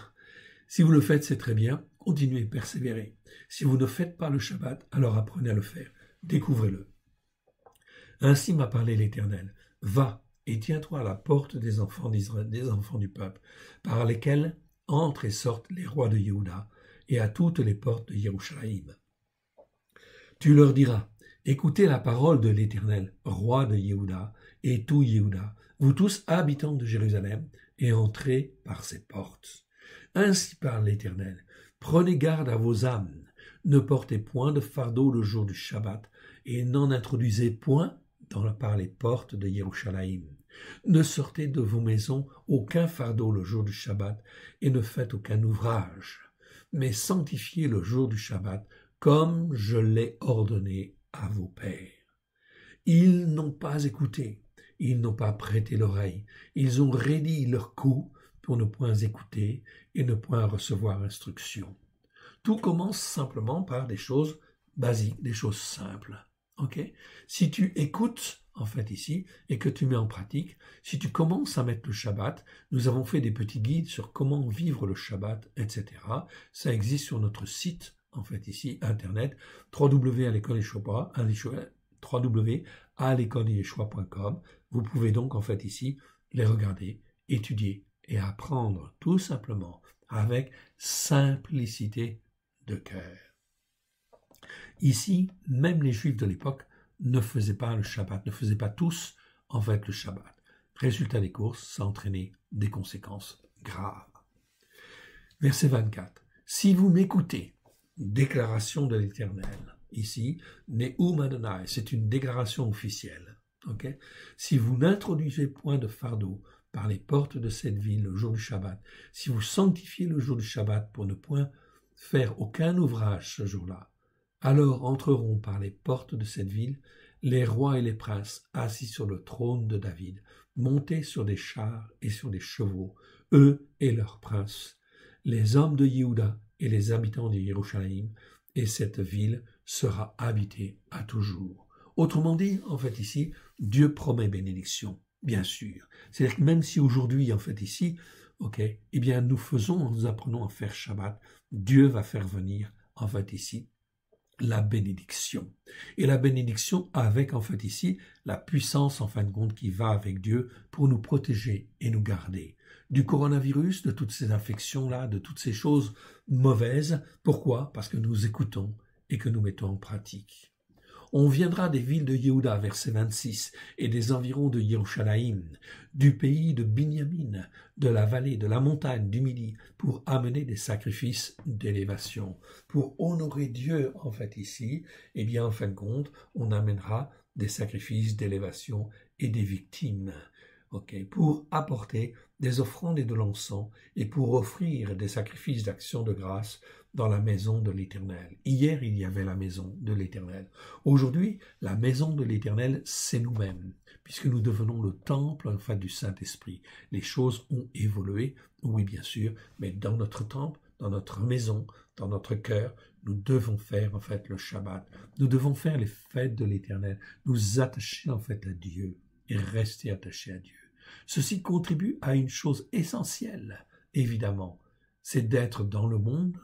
Si vous le faites, c'est très bien. Continuez, persévérez. Si vous ne faites pas le Shabbat, alors apprenez à le faire. Découvrez-le. Ainsi m'a parlé l'Éternel. Va et tiens-toi à la porte des enfants d'Israël, des enfants du peuple, par lesquels entrent et sortent les rois de Yehuda, et à toutes les portes de Yerushalayim. Tu leur diras, écoutez la parole de l'Éternel, roi de Yehuda, et tout Yehuda, vous tous habitants de Jérusalem, et entrez par ses portes. Ainsi parle l'Éternel, prenez garde à vos âmes, ne portez point de fardeau le jour du Shabbat, et n'en introduisez point par les portes de Yerushalayim. Ne sortez de vos maisons aucun fardeau le jour du Shabbat, et ne faites aucun ouvrage. Mais sanctifiez le jour du Shabbat comme je l'ai ordonné à vos pères. Ils n'ont pas écouté, ils n'ont pas prêté l'oreille, ils ont raidi leur cou pour ne point écouter et ne point recevoir instruction. Tout commence simplement par des choses basiques, des choses simples. Okay? Si tu écoutes, en fait, ici, et que tu mets en pratique, si tu commences à mettre le Shabbat, nous avons fait des petits guides sur comment vivre le Shabbat, etc. Ça existe sur notre site, en fait, ici, Internet, www.alécoleyeshua.com. Vous pouvez donc, en fait, ici, les regarder, étudier et apprendre, tout simplement, avec simplicité de cœur. Ici, même les Juifs de l'époque ne faisaient pas le Shabbat, ne faisaient pas tous, en fait, le Shabbat. Résultat des courses, ça entraînait des conséquences graves. Verset 24. Si vous m'écoutez, déclaration de l'Éternel, ici, Ne'um Adonai, c'est une déclaration officielle. Okay? Si vous n'introduisez point de fardeau par les portes de cette ville le jour du Shabbat, si vous sanctifiez le jour du Shabbat pour ne point faire aucun ouvrage ce jour-là, alors entreront par les portes de cette ville les rois et les princes assis sur le trône de David, montés sur des chars et sur des chevaux, eux et leurs princes, les hommes de Yehuda et les habitants de Yerushalayim, et cette ville sera habitée à toujours. Autrement dit, en fait ici, Dieu promet bénédiction, bien sûr. C'est-à-dire que même si aujourd'hui, en fait ici, eh bien nous apprenons à faire Shabbat, Dieu va faire venir, en fait ici, la bénédiction. Et la bénédiction avec, en fait, ici, la puissance, en fin de compte, qui va avec Dieu pour nous protéger et nous garder du coronavirus, de toutes ces infections-là, de toutes ces choses mauvaises. Pourquoi? Parce que nous écoutons et que nous mettons en pratique. On viendra des villes de Yehuda, verset 26, et des environs de Yerushalayim, du pays de Binyamin, de la vallée, de la montagne, du Midi, pour amener des sacrifices d'élévation. Pour honorer Dieu, en fait, ici, eh bien, en fin de compte, on amènera des sacrifices d'élévation et des victimes. Pour apporter des offrandes et de l'encens, et pour offrir des sacrifices d'action de grâce dans la maison de l'Éternel. Hier, il y avait la maison de l'Éternel. Aujourd'hui, la maison de l'Éternel, c'est nous-mêmes, puisque nous devenons le temple en fait, du Saint-Esprit. Les choses ont évolué, oui bien sûr, mais dans notre temple, dans notre maison, dans notre cœur, nous devons faire en fait le Shabbat. Nous devons faire les fêtes de l'Éternel, nous attacher en fait à Dieu et rester attachés à Dieu. Ceci contribue à une chose essentielle, évidemment, c'est d'être dans le monde,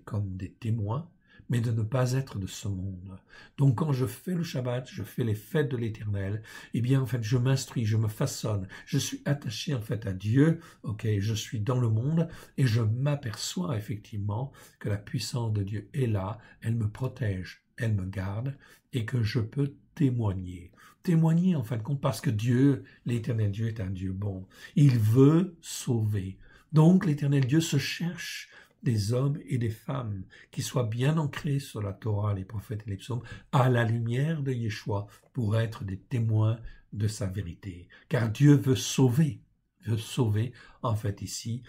comme des témoins, mais de ne pas être de ce monde. Donc quand je fais le Shabbat, je fais les fêtes de l'Éternel, eh bien en fait je m'instruis, je me façonne, je suis attaché en fait à Dieu, je suis dans le monde et je m'aperçois effectivement que la puissance de Dieu est là, elle me protège, elle me garde et que je peux témoigner. Témoigner en fin de compte parce que Dieu, l'Éternel Dieu est un Dieu bon. Il veut sauver. Donc l'Éternel Dieu se cherche des hommes et des femmes qui soient bien ancrés sur la Torah, les prophètes et les psaumes, à la lumière de Yeshua pour être des témoins de sa vérité. Car Dieu veut sauver en fait ici,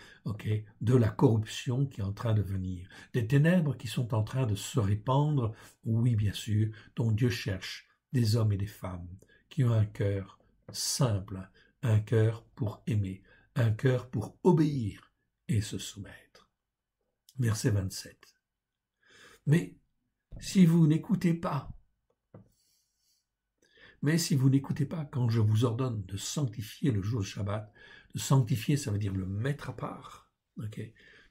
de la corruption qui est en train de venir, des ténèbres qui sont en train de se répandre, oui bien sûr, dont Dieu cherche des hommes et des femmes qui ont un cœur simple, un cœur pour aimer, un cœur pour obéir et se soumettre. Verset 27. Mais si vous n'écoutez pas quand je vous ordonne de sanctifier le jour de Shabbat, de sanctifier ça veut dire le mettre à part,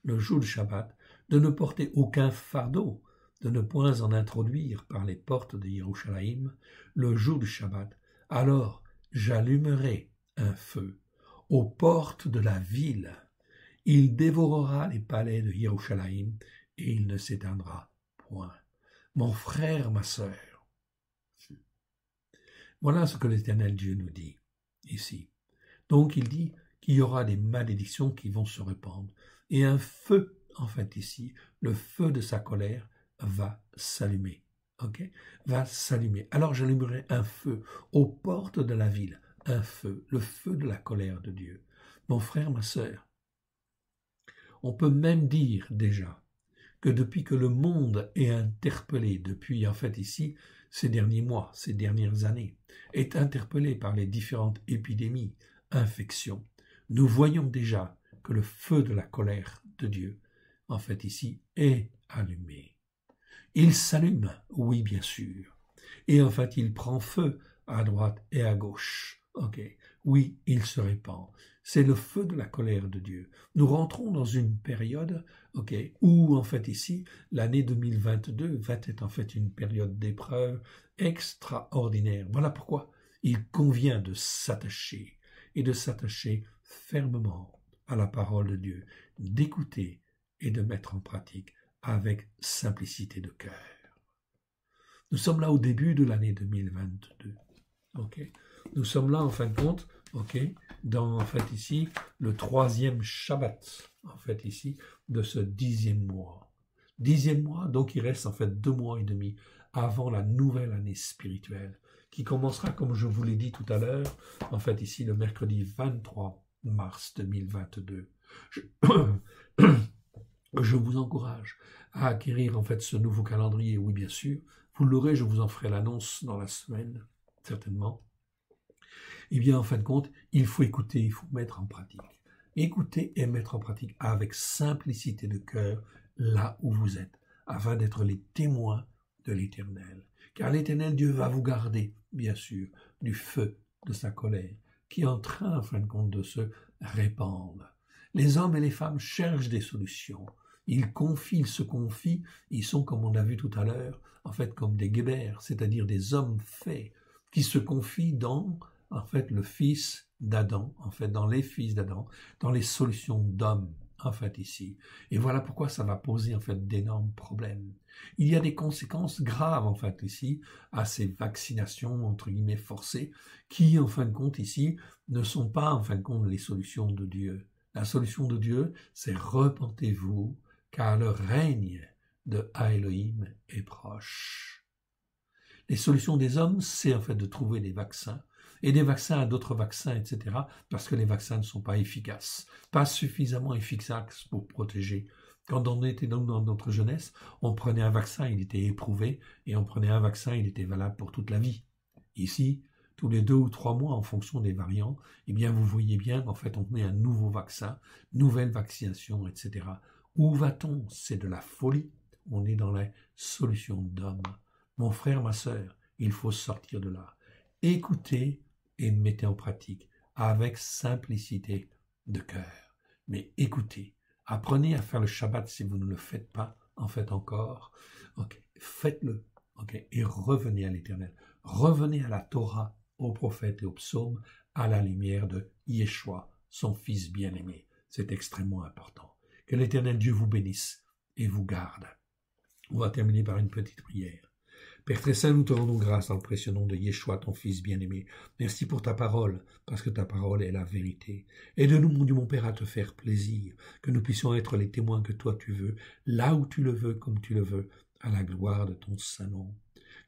le jour de Shabbat, de ne porter aucun fardeau, de ne point en introduire par les portes de Yerushalayim le jour du Shabbat, alors j'allumerai un feu aux portes de la ville. Il dévorera les palais de Yerushalayim et il ne s'éteindra point. Mon frère, ma sœur, voilà ce que l'Éternel Dieu nous dit ici. Donc il dit qu'il y aura des malédictions qui vont se répandre et un feu, en fait ici, le feu de sa colère va s'allumer. Va s'allumer. Alors j'allumerai un feu aux portes de la ville, un feu, le feu de la colère de Dieu. Mon frère, ma sœur, on peut même dire déjà que depuis que le monde est interpellé, depuis en fait ici, ces derniers mois, ces dernières années, est interpellé par les différentes épidémies, infections, nous voyons déjà que le feu de la colère de Dieu, en fait ici, est allumé. Il s'allume, oui bien sûr, et en fait il prend feu à droite et à gauche. Oui, il se répand. C'est le feu de la colère de Dieu. Nous rentrons dans une période, où en fait ici, l'année 2022 va être en fait une période d'épreuve extraordinaire. Voilà pourquoi il convient de s'attacher et de s'attacher fermement à la parole de Dieu, d'écouter et de mettre en pratique avec simplicité de cœur. Nous sommes là au début de l'année 2022. Nous sommes là en fin de compte, dans en fait ici le 3e Shabbat, en fait ici de ce 10e mois. 10e mois, donc il reste en fait 2 mois et demi avant la nouvelle année spirituelle qui commencera, comme je vous l'ai dit tout à l'heure, en fait ici le mercredi 23 mars 2022. Je vous encourage à acquérir en fait ce nouveau calendrier, oui bien sûr, vous l'aurez, je vous en ferai l'annonce dans la semaine, certainement. Eh bien, en fin de compte, il faut écouter, il faut mettre en pratique. Écouter et mettre en pratique avec simplicité de cœur là où vous êtes, afin d'être les témoins de l'Éternel. Car l'Éternel Dieu va vous garder, bien sûr, du feu de sa colère, qui est en train, en fin de compte, de se répandre. Les hommes et les femmes cherchent des solutions. Ils se confient, ils sont, comme on l'a vu tout à l'heure, en fait, comme des guébères, c'est-à-dire des hommes faits, qui se confient dans, en fait, le fils d'Adam, en fait, dans les fils d'Adam, dans les solutions d'hommes, en fait, ici. Et voilà pourquoi ça va poser, en fait, d'énormes problèmes. Il y a des conséquences graves, en fait, ici, à ces vaccinations, entre guillemets, forcées, qui, en fin de compte, ici, ne sont pas, en fin de compte, les solutions de Dieu. La solution de Dieu, c'est repentez-vous, car le règne de Elohim est proche. Les solutions des hommes, c'est en fait de trouver des vaccins, et des vaccins à d'autres vaccins, etc., parce que les vaccins ne sont pas efficaces, pas suffisamment efficaces pour protéger. Quand on était dans notre jeunesse, on prenait un vaccin, il était éprouvé, et on prenait un vaccin, il était valable pour toute la vie. Ici, tous les 2 ou 3 mois, en fonction des variants, eh bien, vous voyez bien qu'en fait, on met un nouveau vaccin, nouvelle vaccination, etc. Où va-t-on? C'est de la folie. On est dans la solution d'homme. Mon frère, ma sœur, il faut sortir de là. Écoutez et mettez en pratique avec simplicité de cœur. Mais écoutez, apprenez à faire le Shabbat si vous ne le faites pas, en fait encore. Okay. Faites-le, okay. Et revenez à l'Éternel. Revenez à la Torah, aux prophètes et aux psaumes, à la lumière de Yeshua, son Fils bien-aimé. C'est extrêmement important. Que l'Éternel Dieu vous bénisse et vous garde. On va terminer par une petite prière. Père très saint, nous te rendons grâce dans le précieux nom de Yeshua, ton Fils bien-aimé. Merci pour ta parole, parce que ta parole est la vérité. Aide-nous, mon Dieu, mon Père, à te faire plaisir, que nous puissions être les témoins que toi tu veux, là où tu le veux, comme tu le veux, à la gloire de ton saint nom.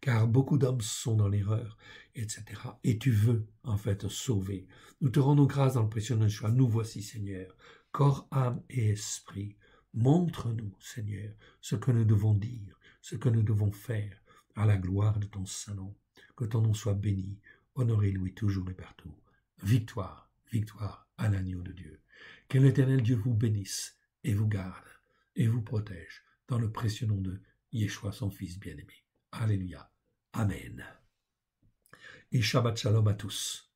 Car beaucoup d'hommes sont dans l'erreur, etc. Et tu veux, en fait, sauver. Nous te rendons grâce dans le précieux nom de Yeshua. Nous voici, Seigneur, corps, âme et esprit. Montre-nous, Seigneur, ce que nous devons dire, ce que nous devons faire, à la gloire de ton saint nom. Que ton nom soit béni, honoré, loué toujours et partout. Victoire, victoire à l'agneau de Dieu. Que l'Éternel Dieu vous bénisse et vous garde et vous protège dans le précieux nom de Yeshua, son Fils bien-aimé. Alléluia. Amen. Et Shabbat Shalom à tous.